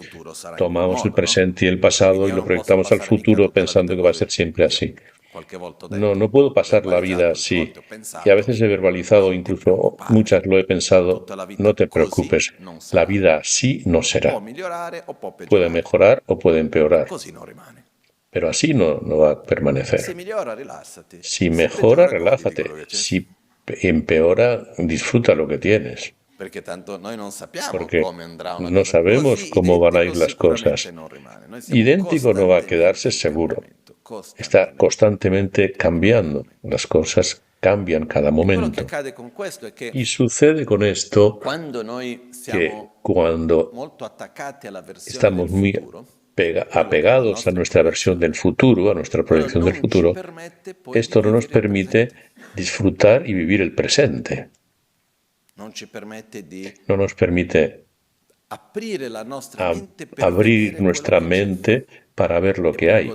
Tomamos el presente y el pasado y lo proyectamos al futuro pensando que va a ser siempre así. No puedo pasar la vida así. Y a veces he verbalizado, incluso muchas lo he pensado, no te preocupes, la vida así no será. Puede mejorar o puede empeorar, pero así no va a permanecer. Si mejora, relájate. Si empeora, disfruta lo que tienes. Porque no sabemos cómo van a ir las cosas. Idéntico no va a quedarse seguro. Está constantemente cambiando. Las cosas cambian cada momento. Y sucede con esto que cuando estamos muy apegados a nuestra versión del futuro, a nuestra proyección del futuro, esto no nos permite disfrutar y vivir el presente. No nos permite abrir nuestra mente para ver lo que hay,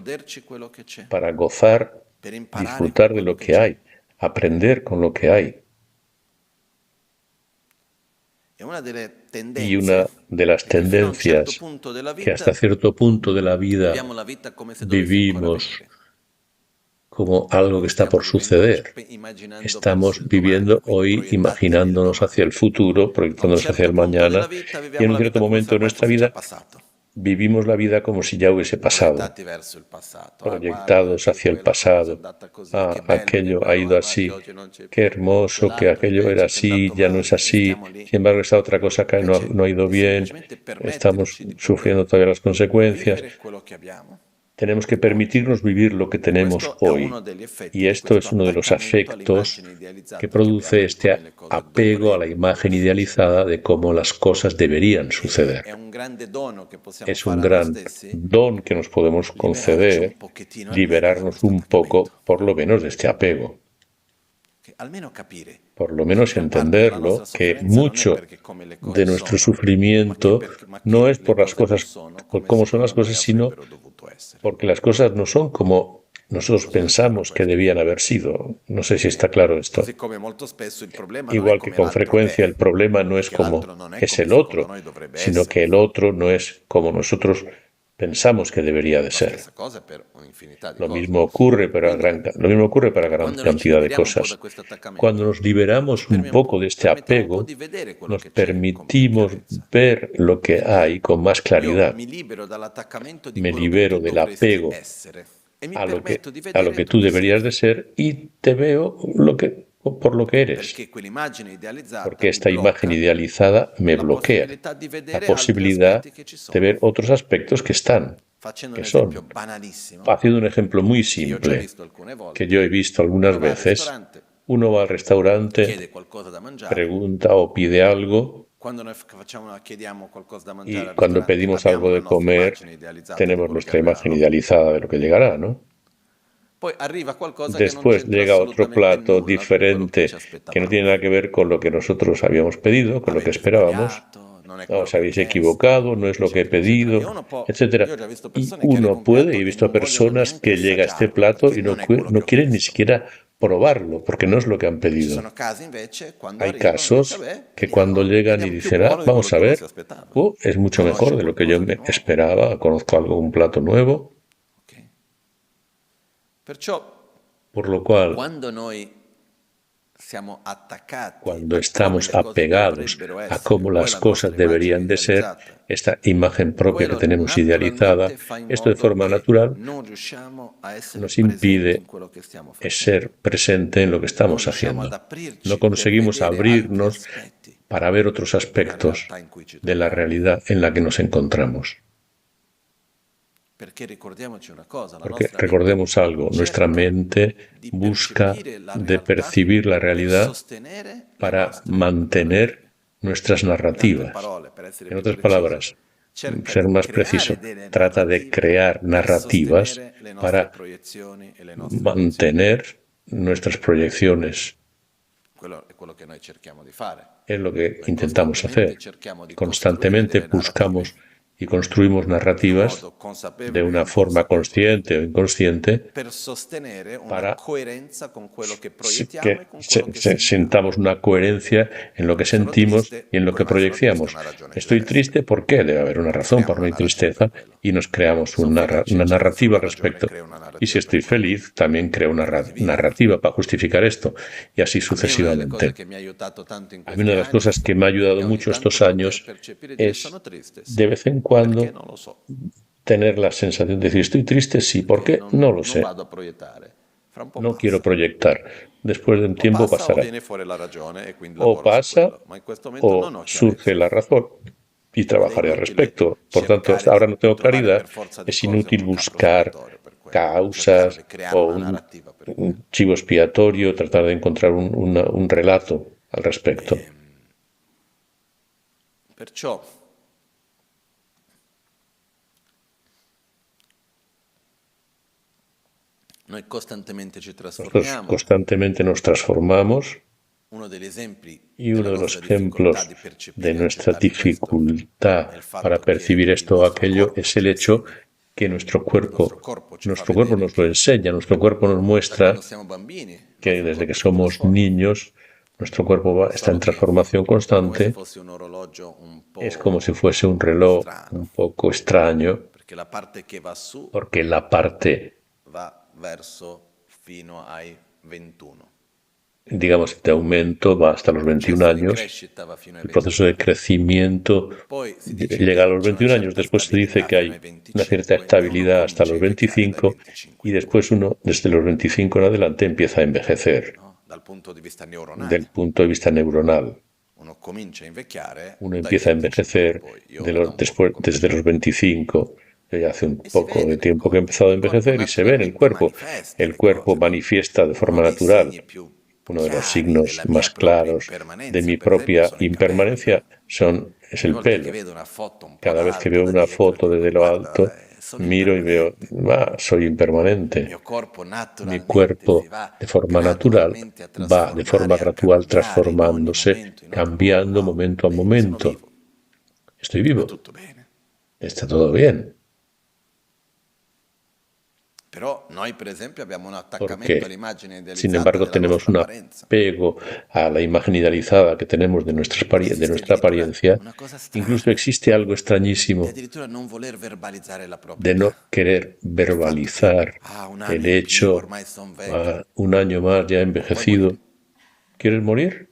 para gozar, disfrutar de lo que hay, aprender con lo que hay. Y una de las tendencias que hasta cierto punto de la vida vivimos como algo que está por suceder. Estamos viviendo hoy imaginándonos hacia el futuro, proyectándonos hacia el mañana, y en un cierto momento de nuestra vida vivimos la vida como si ya hubiese pasado, proyectados hacia el pasado. Aquello ha ido así, qué hermoso, que aquello era así, ya no es así, sin embargo esta otra cosa que no ha ido bien, estamos sufriendo todavía las consecuencias. Tenemos que permitirnos vivir lo que tenemos hoy. Y esto es uno de los efectos que produce este apego a la imagen idealizada de cómo las cosas deberían suceder. Es un gran don que nos podemos conceder, liberarnos un poco, por lo menos, de este apego. Por lo menos entenderlo, que mucho de nuestro sufrimiento no es por las cosas, por cómo son las cosas, sino porque las cosas no son como nosotros pensamos que debían haber sido. No sé si está claro esto. Igual que con frecuencia el problema no es como es el otro, sino que el otro no es como nosotros pensamos que debería de ser. Lo mismo ocurre para gran cantidad de cosas. Cuando nos liberamos un poco de este apego, nos permitimos ver lo que hay con más claridad. Me libero del apego a lo que tú deberías de ser y te veo por lo que eres. Porque esta imagen idealizada me bloquea la posibilidad de ver otros aspectos que son. Haciendo un ejemplo muy simple, que yo he visto algunas veces, uno va al restaurante, pregunta o pide algo, y cuando pedimos algo de comer, tenemos nuestra imagen idealizada de lo que llegará, ¿no? Después llega otro plato diferente que no tiene nada que ver con lo que nosotros habíamos pedido, con lo que esperábamos. Os habéis equivocado, no es lo que he pedido, etc. Y uno puede, he visto a personas que llega a este plato y no quieren ni siquiera probarlo, porque no es lo que han pedido. Hay casos que cuando llegan y dicen, vamos a ver, es mucho mejor de lo que yo me esperaba, conozco un plato nuevo. Por lo cual, cuando estamos apegados a cómo las cosas deberían de ser, esta imagen propia que tenemos idealizada, esto de forma natural nos impide ser presente en lo que estamos haciendo. No conseguimos abrirnos para ver otros aspectos de la realidad en la que nos encontramos. Porque recordemos algo, nuestra mente busca de percibir la realidad para mantener nuestras narrativas. En otras palabras, ser más preciso, trata de crear narrativas para mantener nuestras proyecciones. Es lo que intentamos hacer. Constantemente buscamos y construimos narrativas de una forma consciente o inconsciente para que sintamos una coherencia en lo que sentimos y en lo que proyectamos. Estoy triste, ¿por qué? Debe haber una razón para mi tristeza y nos creamos una narrativa al respecto. Y si estoy feliz, también creo una narrativa para justificar esto y así sucesivamente. A mí una de las cosas que me ha ayudado mucho estos años es de vez en cuando tener la sensación de decir, estoy triste, sí, ¿por qué? No lo sé. No quiero proyectar. Después de un tiempo pasará. O pasa o surge la razón y trabajaré al respecto. Por tanto, ahora no tengo claridad. Es inútil buscar causas o un chivo expiatorio, tratar de encontrar un relato al respecto. Nosotros constantemente nos transformamos y uno de los ejemplos de nuestra dificultad para percibir esto o aquello es el hecho que nuestro cuerpo nos lo enseña, nuestro cuerpo nos muestra que desde que somos niños nuestro cuerpo está en transformación constante. Es como si fuese un reloj un poco extraño, porque la parte digamos de aumento va hasta los 21 años, el proceso de crecimiento llega a los 21 años, después se dice que hay una cierta estabilidad hasta los 25 y después uno desde los 25 en adelante empieza a envejecer del punto de vista neuronal. Uno empieza a envejecer desde los 25. Hace un poco de tiempo que he empezado a envejecer y se ve en el cuerpo. El cuerpo manifiesta de forma natural. Uno de los signos más claros de mi propia impermanencia es el pelo. Cada vez que veo una foto desde lo alto, miro y veo, soy impermanente. Mi cuerpo, de forma natural, va de forma gradual transformándose, cambiando momento a momento. Estoy vivo. Está todo bien. Porque, sin embargo, tenemos un apego a la imagen idealizada que tenemos de nuestra apariencia. Incluso existe algo extrañísimo de no querer verbalizar el hecho, un año más ya envejecido. ¿Quieres morir?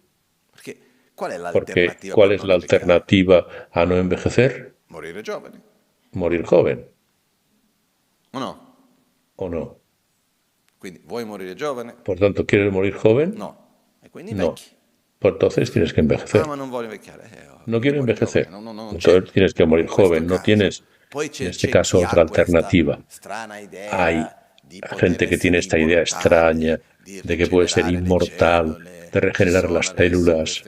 Porque ¿cuál es la alternativa a no envejecer? Morir joven. ¿O no? Por tanto, ¿quieres morir joven? No. Pues entonces tienes que envejecer. No quiero envejecer. Entonces tienes que morir joven. No tienes, en este caso, otra alternativa. Hay gente que tiene esta idea extraña de que puede ser inmortal, de regenerar las células.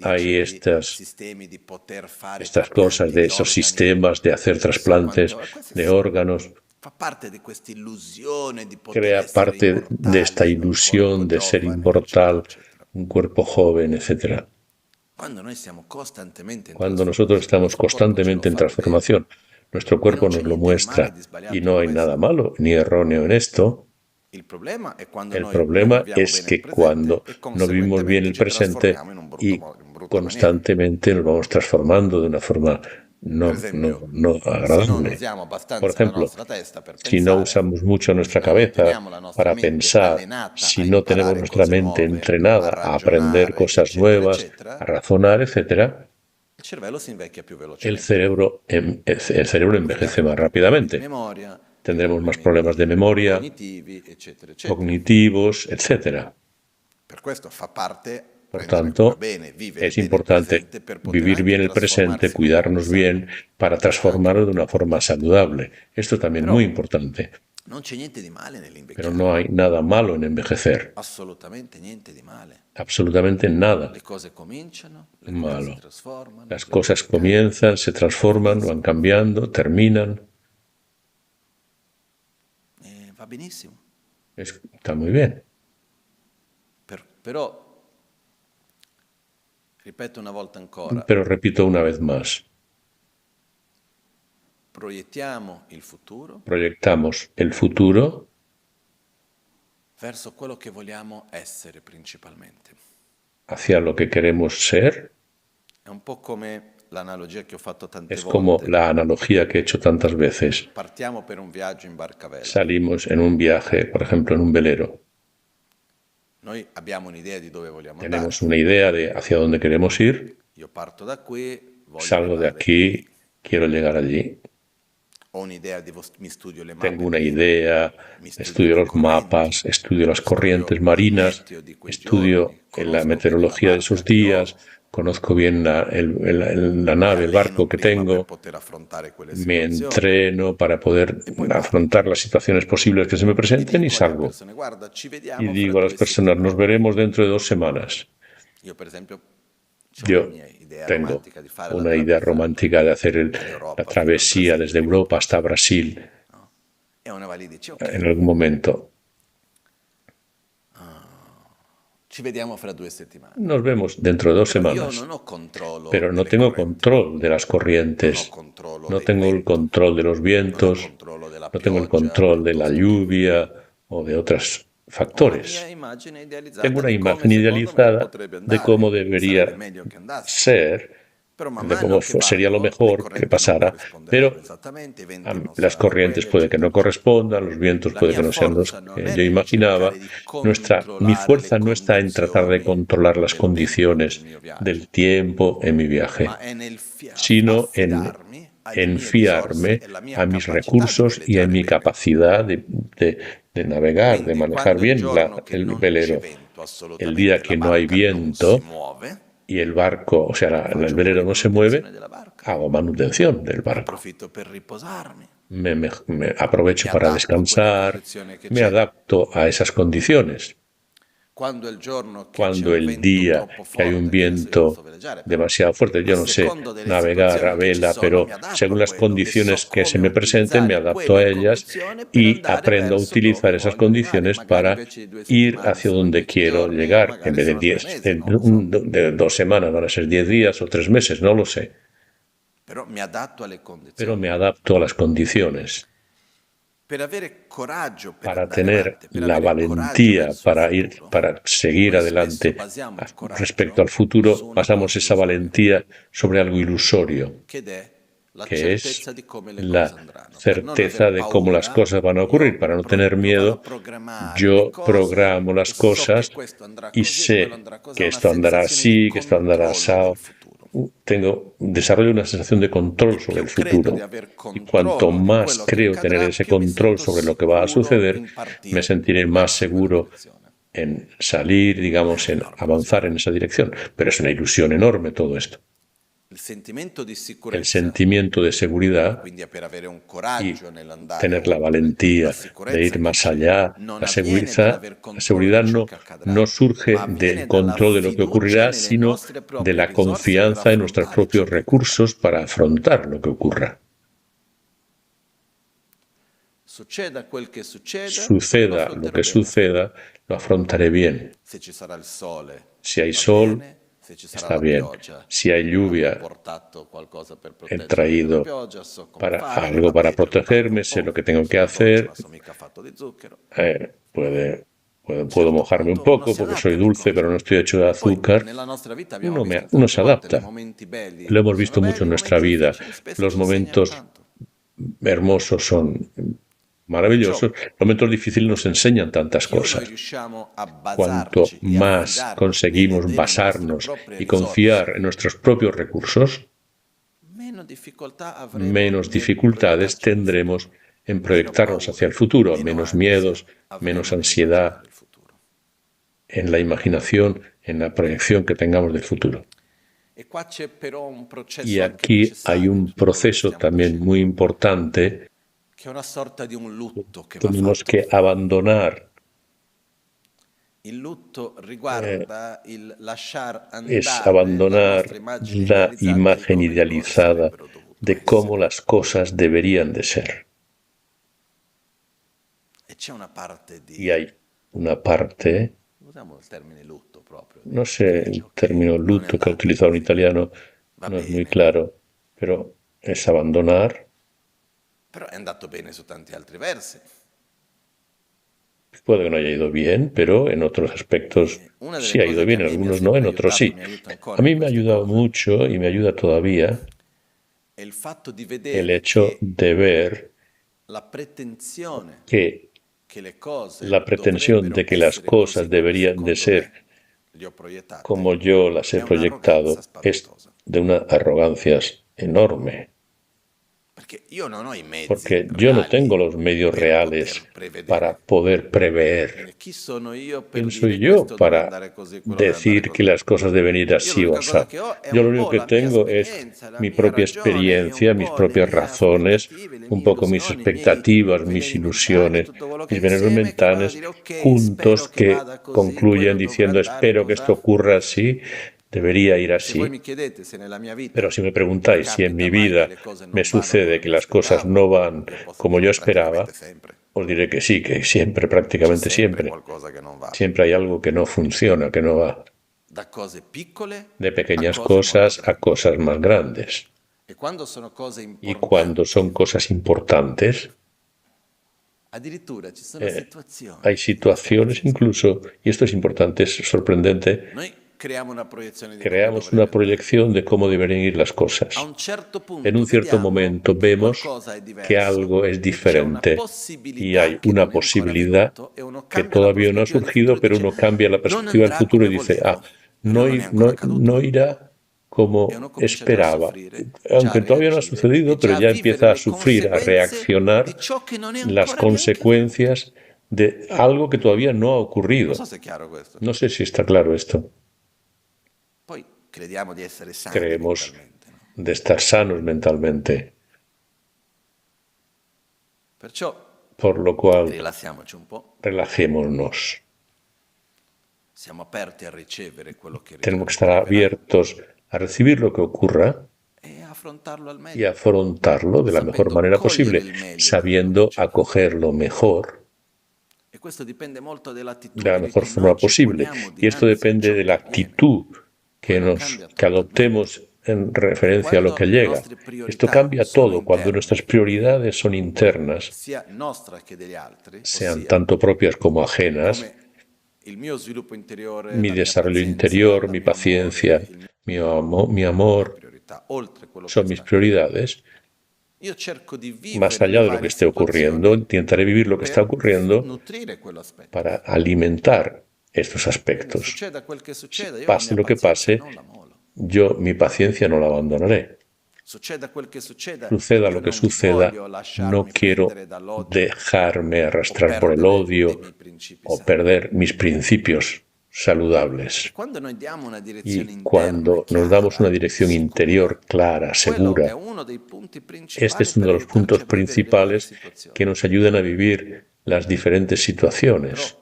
Hay estas cosas de esos sistemas de hacer trasplantes de órganos. Crea parte de esta ilusión de ser inmortal, un cuerpo joven, etc. Cuando nosotros estamos constantemente en transformación, nuestro cuerpo nos lo muestra y no hay nada malo ni erróneo en esto. El problema es que cuando no vivimos bien el presente y constantemente nos vamos transformando de una forma no agradable. Por ejemplo, si no usamos mucho nuestra cabeza para pensar, si no tenemos nuestra mente entrenada a aprender cosas nuevas, a razonar, etcétera, el cerebro envejece más rápidamente. Tendremos más problemas de memoria, cognitivos, etcétera. Por tanto, es importante vivir bien el presente, cuidarnos bien, para transformarlo de una forma saludable. Esto también es muy importante. Pero no hay nada malo en envejecer. Absolutamente nada malo. Las cosas comienzan, se transforman, van cambiando, terminan. Está muy bien. Pero repito una vez más. Proyectamos el futuro hacia lo que queremos ser. Es como la analogía que he hecho tantas veces. Salimos en un viaje, por ejemplo, en un velero. Tenemos una idea de hacia dónde queremos ir. Salgo de aquí, quiero llegar allí. Tengo una idea, estudio los mapas, estudio las corrientes marinas, estudio la meteorología de esos días, conozco bien la nave, el barco que tengo, me entreno para poder afrontar las situaciones posibles que se me presenten y salgo. Y digo a las personas, nos veremos dentro de 2 semanas. Yo tengo una idea romántica de hacer la travesía desde Europa hasta Brasil en algún momento. Nos vemos dentro de 2 semanas, pero no tengo control de las corrientes, no tengo el control de los vientos, no tengo el control de la lluvia o de otros factores. Tengo una imagen idealizada de cómo debería ser, de cómo sería lo mejor que pasara, pero las corrientes puede que no correspondan, los vientos puede que no sean los que yo imaginaba. Mi fuerza no está en tratar de controlar las condiciones del tiempo en mi viaje, sino en fiarme a mis recursos y a mi capacidad de navegar, de manejar bien el velero. El día que no hay viento y el barco, o sea, el velero no se mueve, hago manutención del barco. Me aprovecho para descansar, me adapto a esas condiciones. Cuando el día que hay un viento demasiado fuerte, yo no sé navegar a vela, pero según las condiciones que se me presenten, me adapto a ellas y aprendo a utilizar esas condiciones para ir hacia donde quiero llegar. En vez de 2 semanas, van a ser 10 días o 3 meses, no lo sé. Pero me adapto a las condiciones. Para tener la valentía para seguir adelante respecto al futuro, basamos esa valentía sobre algo ilusorio, que es la certeza de cómo las cosas van a ocurrir. Para no tener miedo, yo programo las cosas y sé que esto andará así, que esto andará asado. Desarrollo una sensación de control sobre el futuro. Y cuanto más creo tener ese control sobre lo que va a suceder, me sentiré más seguro en salir, digamos, en avanzar en esa dirección. Pero es una ilusión enorme todo esto. El sentimiento de seguridad y tener la valentía de ir más allá. La seguridad no surge del control de lo que ocurrirá, sino de la confianza en nuestros propios recursos para afrontar lo que ocurra. Suceda lo que suceda, lo afrontaré bien. Si hay sol, está bien. Si hay lluvia, he traído algo para protegerme, sé lo que tengo que hacer. Puede puedo mojarme un poco porque soy dulce, pero no estoy hecho de azúcar. Uno se adapta. Lo hemos visto mucho en nuestra vida. Los momentos hermosos son maravillosos. Los momentos difíciles nos enseñan tantas cosas. Cuanto más conseguimos basarnos y confiar en nuestros propios recursos, menos dificultades tendremos en proyectarnos hacia el futuro, menos miedos, menos ansiedad en la imaginación, en la proyección que tengamos del futuro. Y aquí hay un proceso también muy importante. Tenemos que abandonar la imagen idealizada de cómo las cosas deberían de ser. Y hay una parte, no sé el término luto que ha utilizado en italiano, no es muy claro, pero es abandonar. Però è andato bene su tanti altri versi. Puede que no haya ido bien, pero en otros aspectos sí ha ido bien, en algunos no, en otros sí. A mí me ha ayudado mucho y me ayuda todavía el hecho de ver que la pretensión de que las cosas deberían de ser como yo las he proyectado es de una arrogancia enorme. Porque yo no tengo los medios reales para poder prever. ¿Quién soy yo para decir que las cosas deben ir así o así? Yo lo único que tengo es mi propia experiencia, mis propias razones, un poco mis expectativas, mis ilusiones, mis venenos mentales, juntos que concluyen diciendo espero que esto ocurra así. Debería ir así, pero si me preguntáis si en mi vida me sucede que las cosas no van como yo esperaba, os diré que sí, que siempre, prácticamente siempre. Siempre hay algo que no funciona, que no va. De pequeñas cosas a cosas más grandes. Y cuando son cosas importantes, hay situaciones incluso, y esto es importante, es sorprendente, creamos una proyección de cómo deberían ir las cosas. En un cierto momento vemos que algo es diferente y hay una posibilidad que todavía no ha surgido, pero uno cambia la perspectiva del futuro y dice, no irá como esperaba. Aunque todavía no ha sucedido, pero ya empieza a sufrir, a reaccionar las consecuencias de algo que todavía no ha ocurrido. No sé si está claro esto. Creemos de estar sanos mentalmente. Por lo cual, relajémonos. Tenemos que estar abiertos a recibir lo que ocurra y afrontarlo de la mejor manera posible, sabiendo acogerlo mejor de la mejor forma posible. Y esto depende de la actitud que adoptemos en referencia a lo que llega. Esto cambia todo cuando nuestras prioridades son internas, sean tanto propias como ajenas. Mi desarrollo interior, mi paciencia, mi amor son mis prioridades. Más allá de lo que esté ocurriendo, intentaré vivir lo que está ocurriendo para alimentar estos aspectos. Pase lo que pase, yo mi paciencia no la abandonaré. Suceda lo que suceda, no quiero dejarme arrastrar por el odio o perder mis principios saludables. Y cuando nos damos una dirección interior clara, segura, este es uno de los puntos principales que nos ayudan a vivir las diferentes situaciones.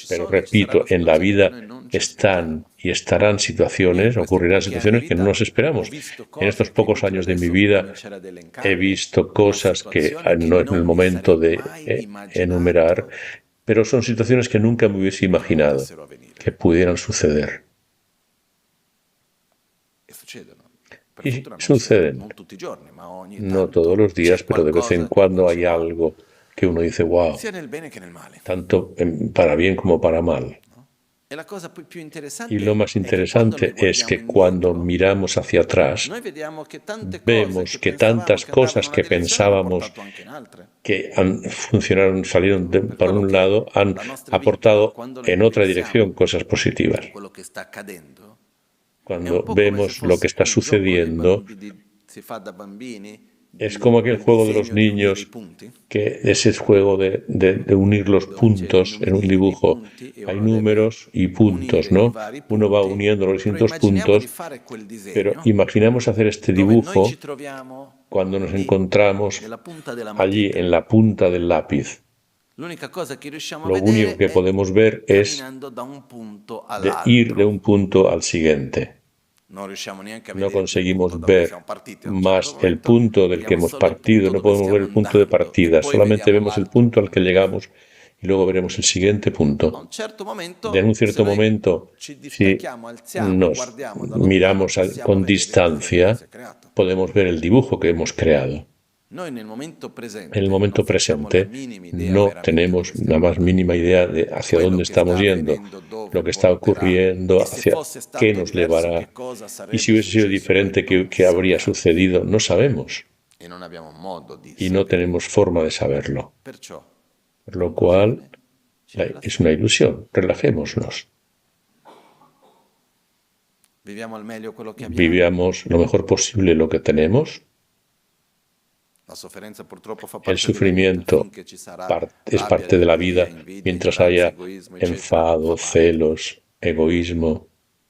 Pero repito, en la vida están y estarán situaciones, ocurrirán situaciones que no nos esperamos. En estos pocos años de mi vida he visto cosas que no es el momento de enumerar, pero son situaciones que nunca me hubiese imaginado que pudieran suceder. Y suceden. No todos los días, pero de vez en cuando hay algo que uno dice, wow, sia nel bene che nel male. tanto para bien como para mal. E la cosa più Y interessante lo más è che quando noi interesante es guardiamo que cuando indietro, miramos hacia atrás, noi vediamo che tante cose vemos che que pensavamo tantas che andavano cosas in una que direzione hanno pensábamos portato anche in altre. que funcionaron, salieron Per para quello un che lado, han la nostra vita, aportado quando noi en otra dirección pensiamo cosas positivas. a quello che sta accadendo, è un Cuando po' come se vemos lo que fosse está quel gioco dei sucediendo, si fa da bambini, es como aquel quel juego de los disegno di unire i niños, punti, que ese juego de unir los dove c'è i puntos en un numerini, i dibujo. punti, e Hay uno deve números y puntos, unire i ¿no? vari Uno va punti, uniendo los però distintos immaginiamo di puntos, fare quel pero disegno imaginamos hacer este dove noi ci dibujo troviamo cuando nos lì, encontramos nella punta della allí matita. en la punta del lápiz. L'unica cosa che riusciamo a Lo único vedere que è podemos ver es camminando da un punto de ir de all'altro. un punto al siguiente. Non riusciamo neanche a No vedere il punto conseguimos da cui ver siamo partiti a un certo más el momento, punto del que vediamo hemos solo il partido, punto no dove podemos ver stiamo el punto de andando e partida, poi solamente vediamo vemos el l'altro punto al que punto. llegamos y luego veremos el siguiente A punto. un certo En momento, un se cierto noi momento, ci si distacchiamo, alziamo, nos guardiamo da lontano, miramos possiamo con vedere il disegno che distancia, si è creato. podemos ver el dibujo que hemos creado. Noi nel momento En el presente momento non facciamo la presente minima idea no veramente tenemos dove la stiamo más andando. mínima idea de hacia Quello dónde che estamos sta yendo, avvenendo, dove lo que está porterà, ocurriendo, e se hacia fosse qué stato nos diverso, che llevará. cosa Y si sarebbe hubiese sido successo, diferente, noi non ¿qué habría sappiamo sucedido? No sabemos e non abbiamo modo di y no sapere. tenemos forma de saberlo. Perciò, Por lo cual, ci es una ilusión. Relajémonos. viviamo al meglio quello che abbiamo. Vivamos lo mejor posible lo que tenemos. La sofferenza purtroppo fa El parte della vita, sufrimiento finché ci sarà es rabbia, parte de la vida rinvidia, invidia, mientras ignoranza, haya egoismo, eccetera, enfado, fa parte. celos, egoísmo,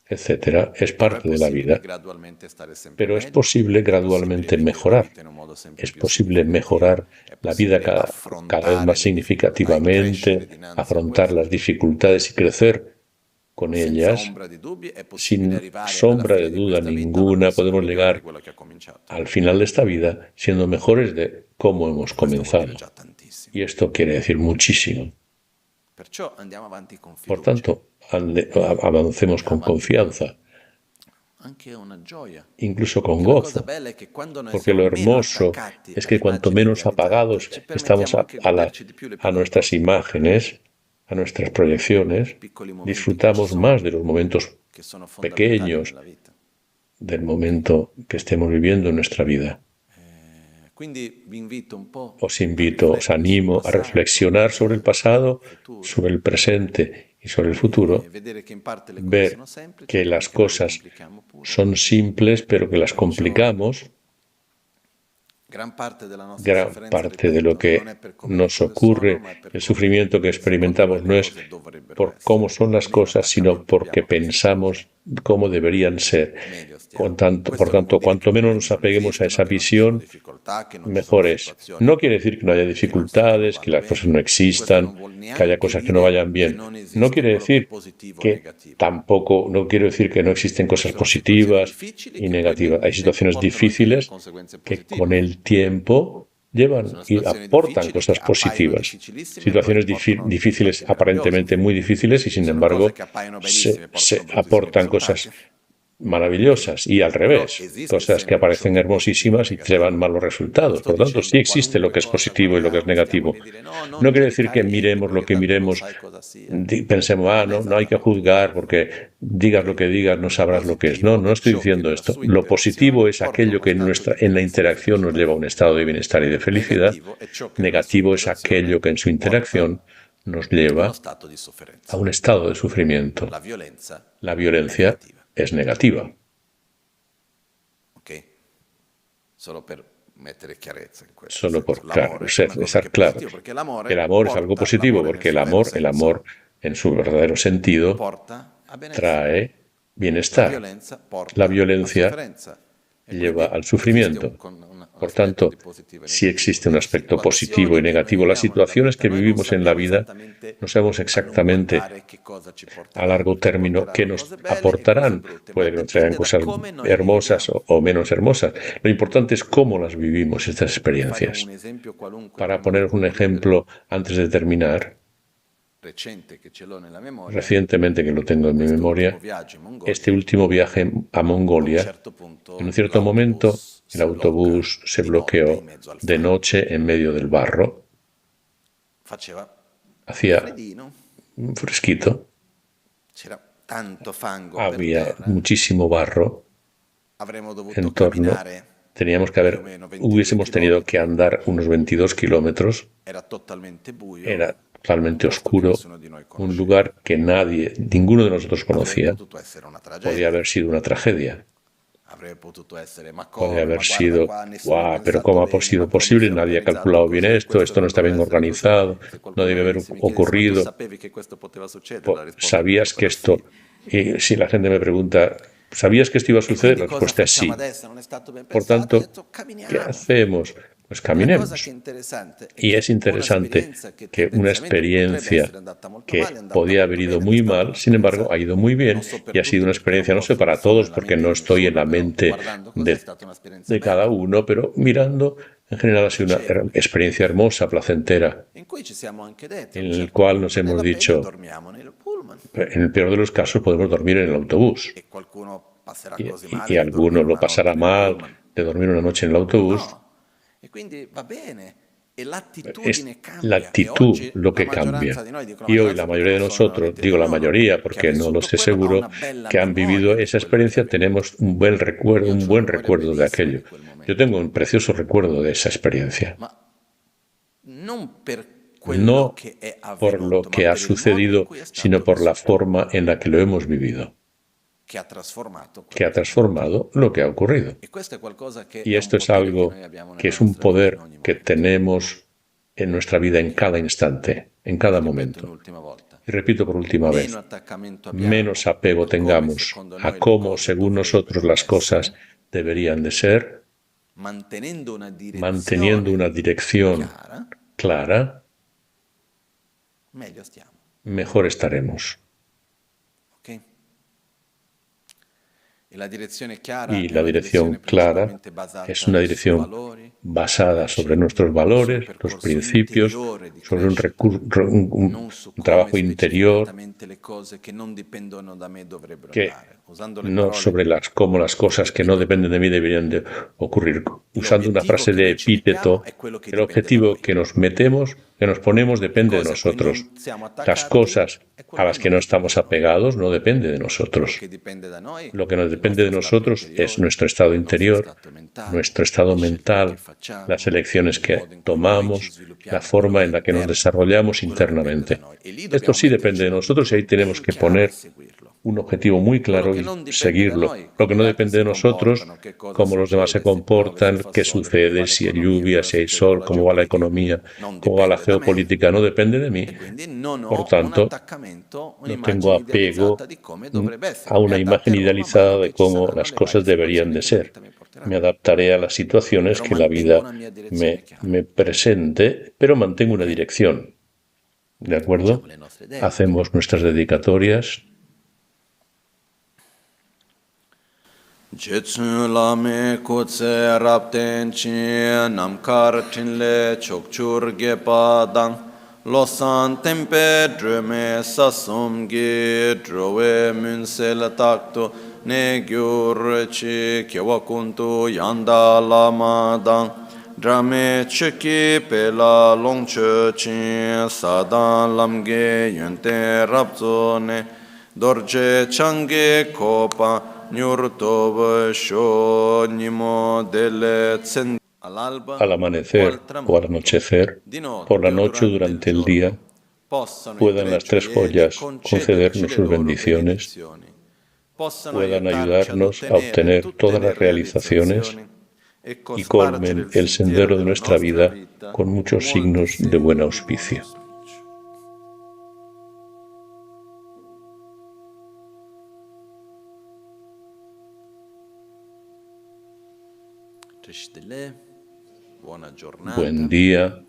etcétera. Es Però è parte de la possibile vida. gradualmente stare sempre Pero es meglio, posible è possibile gradualmente vivere la mejorar. vita in un modo sempre Es più posible significativo, mejorar è la vida possibile cada vez affrontare más le difficoltà e crescere significativamente, dinanzi a afrontar las questo. dificultades y crecer con Senza ellas. ombra di dubbi è possibile Sin arrivare alla sombra fine de di duda questa vita una ninguna persona podemos migliore di llegar quella che ha cominciato. al final de esta vida siendo mejores de cómo hemos Questo vuol dire comenzado. già tantissimo. Y esto quiere decir muchísimo. Perciò andiamo avanti con Por fiducia. tanto, avancemos con confianza, Anche una gioia. incluso con Che la cosa gozo, bella è che quando noi porque siamo lo meno hermoso attaccati es que alle cuanto immagini menos idealizzate, apagados ci estamos permettiamo anche di goderci di più le a piccole nuestras cose, imágenes, a nuestras proyecciones, piccoli momenti che ci disfrutamos sono, más de los momentos che sono fondamentali pequeños nella vita. del momento que estemos viviendo en nuestra vida. Quindi vi invito un po' Os a invito, os riflettere animo sul a passato, reflexionar sobre el pasado, futuro, sobre el presente y sobre el futuro, e vedere che in parte le cose ver sono semplici, que ma las anche noi le cosas complichiamo pure. son simples, pero que las complicamos. Gran parte della nostra Gran sofferenza, parte de lo ripeto, non que è per come le nos cose ocurre, sono, ma è per el come sufrimiento que experimentamos no es por cómo son las cosas, sino porque pensamos cómo deberían ser. Por tanto, cuanto menos nos apeguemos a esa visión, mejor es. No quiere decir que no haya dificultades, que las cosas no existan, que haya cosas que no vayan bien. No quiere decir que tampoco, no quiero decir que no existen cosas positivas y negativas. Hay situaciones difíciles que con el tiempo llevan y aportan cosas positivas. Situaciones difíciles, aparentemente muy difíciles, y sin embargo se aportan cosas maravillosas, y al revés, cosas que aparecen hermosísimas y se van malos resultados. Por lo tanto, sí existe lo que es positivo y lo que es negativo. No quiere decir que miremos lo que miremos, pensemos, no hay que juzgar porque digas lo que digas, no sabrás lo que es. No estoy diciendo esto. Lo positivo es aquello que en la interacción nos lleva a un estado de bienestar y de felicidad. Negativo es aquello que en su interacción nos lleva a un estado de sufrimiento. La violencia es negativa. Ok? Solo per mettere chiarezza in questo. Solo por L'amore estar claro. El amor es algo positivo porque el amor en su verdadero sentido trae bienestar. La violencia lleva al sufrimiento. Por tanto, sí existe un aspecto positivo y negativo. Las situaciones que vivimos en la vida no sabemos exactamente a largo término qué nos aportarán. Puede que nos traigan cosas hermosas o menos hermosas. Lo importante es cómo las vivimos, estas experiencias. Para poner un ejemplo antes de terminar, recientemente que lo tengo en mi memoria, este último viaje a Mongolia, en un cierto momento el autobús se bloqueó de noche en medio del barro faceva hacía freddino, un fresquito, c'era tanto fango per había terra, muchísimo barro avremmo dovuto en torno, camminare teníamos que più o meno 22 hubiésemos tenido que chilometri, andar unos 22 kilómetros, era totalmente buio, era un totalmente posto che oscuro, nessuno di noi un conosceva. lugar que nadie, ninguno de nosotros Avrebbe conocía, potuto essere una podía tragedia, haber sido una tragedia, avrebbe potuto essere ma podía come, haber ma guarda sido, qua, nessuno ha wow, pero pensato ¿cómo ha bene, sido ma come si posible? è Nadie ha organizzato calculado bien così, questo esto no non está doveva bien essere così. organizado, Se no qualcuno debe haber venisse e mi chiedesse ma tu ocurrido. sapevi che questo poteva succedere, la risposta ¿Sabías potrebbe que però sì. esto, y si la gente me pregunta, ¿sabías que esto iba a E suceder? quindi La cosa respuesta es facciamo sí. adesso? Non è stato ben Por pensato, ho tanto, detto ¿qué camminiamo. hacemos? Pues E la cosa che è caminemos. interessante è Y che es interesante un'esperienza che que una tendenzialmente potrebbe experiencia essere andata molto male, è que andata podía haber molto ido bene ed è muy stata mal, sin embargo, un'esperienza, ha ido muy bien non so per y ha sido tutti una perché non experiencia, no sé posso para solo todos, nella porque mente no di estoy en nessuno, la però mente guardando così è stata un'esperienza de cada bella, uno, pero mirando, en general ha sido una piacevole, experiencia hermosa, placentera, in cui ci siamo anche detti a en un el certo cual nos punto, hemos nella peggio dicho, dormiamo nel pullman en el peor de los casos podemos dormir en el autobús. e qualcuno passerà Y, così y male di alguno dormire lo una notte pasará nel mal pullman. de dormir una noche en el autobús. No, e quindi va bene, e Es l'attitudine la cambia, e actitud oggi lo la que maggioranza cambia. di noi, dico la Y hoy la maggioranza perché mayoría de non sono nella nosotros, mente di digo la ognuno, mayoría che ha porque no lo vissuto sé quello ha seguro, una bella que han vivido memoria di esa quello che experiencia, aveva. tenemos Io un ho una buen memoria recuerdo de bellissima di aquello. quel Yo momento, tengo un precioso recuerdo de esa experiencia. ma non per quello No che è por lo avvenuto, ma que ha per il modo in sucedido, cui è sino stato por la vissuto, forma en la que lo hemos vivido, che ha trasformato que quello ha che è avvenuto. transformado lo que ha ocurrido. E questo è qualcosa che Y è un esto es potere che algo noi abbiamo que nella es un nostra vita in poder ogni que momento. tenemos en nuestra vida en cada instante, en cada E ripeto momento. un'ultima volta, Y repito por última meno vez, attaccamento menos abbiamo apego a come tengamos secondo a noi le cómo, cose según nosotros, dovrebbero las cosas essere, deberían de ser, mantenendo una manteniendo una direzione dirección chiara, clara, meglio stiamo. mejor estaremos. Ok? E la direzione chiara Y è la una dirección direzione clara principalmente es basata una su dirección valori, basada sobre principi, nuestros su un valores, los percorso principios, interiore di sobre crescita, un non su come trabajo interior, specificatamente le cose che non dipendono da me dovrebbero que andare. Usando le no parole sobre cómo las di cosas que no epiteto, dependen de mí deberían de ocurrir. Usando una l'obiettivo frase che de noi ci mettiamo epíteto, è quello che el dipende da objetivo noi. que nos metemos, que nos ponemos, Le depende de cose a cui nosotros. non siamo Las attaccati cosas è a quello che las que non no dipende estamos da noi. apegados no depende de Quello nosotros. che dipende da noi Lo que nos è il depende de nostro stato nosotros es interiore, nuestro estado il nostro interior, stato mentale, nuestro estado le scelte che mental, las facciamo, elecciones il que modo in cui noi ci tomamos, la sviluppiamo, quello forma che è en la que nos interno, desarrollamos quello dipende da internamente. noi. E lì Esto dobbiamo sí depende metterci de un nosotros y ahí obiettivo tenemos ben que chiaro e poner seguirlo. un objetivo muy Quello claro che y non dipende da seguirlo. noi, Lo que come no gli altri depende de si nosotros, comportano, che cosa cómo los demás se succede, se piove, se comportan, fa qué sole, come va sucede, si hay l'economia, lluvia, cosa si hay succede con sol, la cómo va la geopolitica, economía, non cómo va la dipende da me geopolítica, no depende de mí. e quindi non Por ho un tanto, attaccamento, no tengo un'immagine idealizzata apego di come dovrebbe essere. a Mi una imagen adatterò man mano idealizada de che ci cómo saranno las le varie cosas deberían situazioni de che la ser. vita mi Me porterà. adaptaré a las situaciones Però que la mantengo vida una mia direzione chiara. me presente, pero mantengo una Ok? dirección. ¿De Diciamo acuerdo? le nostre dediche. Hacemos nuestras dedicatorias. Jetsun lame kutse rapten chi namkar tinle chokchur gepa dang losan tempe dröme sasum ge dröwe münsel takto ne gyur chi kyewa kuntu yanda lama dang drame cheki pela longche chi sadan lamge yönte rapzo ne dorje change kopa Al amanecer o al anochecer, por la noche o durante el día, puedan las tres joyas concedernos sus bendiciones, puedan ayudarnos a obtener todas las realizaciones y colmen el sendero de nuestra vida con muchos signos de buen auspicio. Buen día.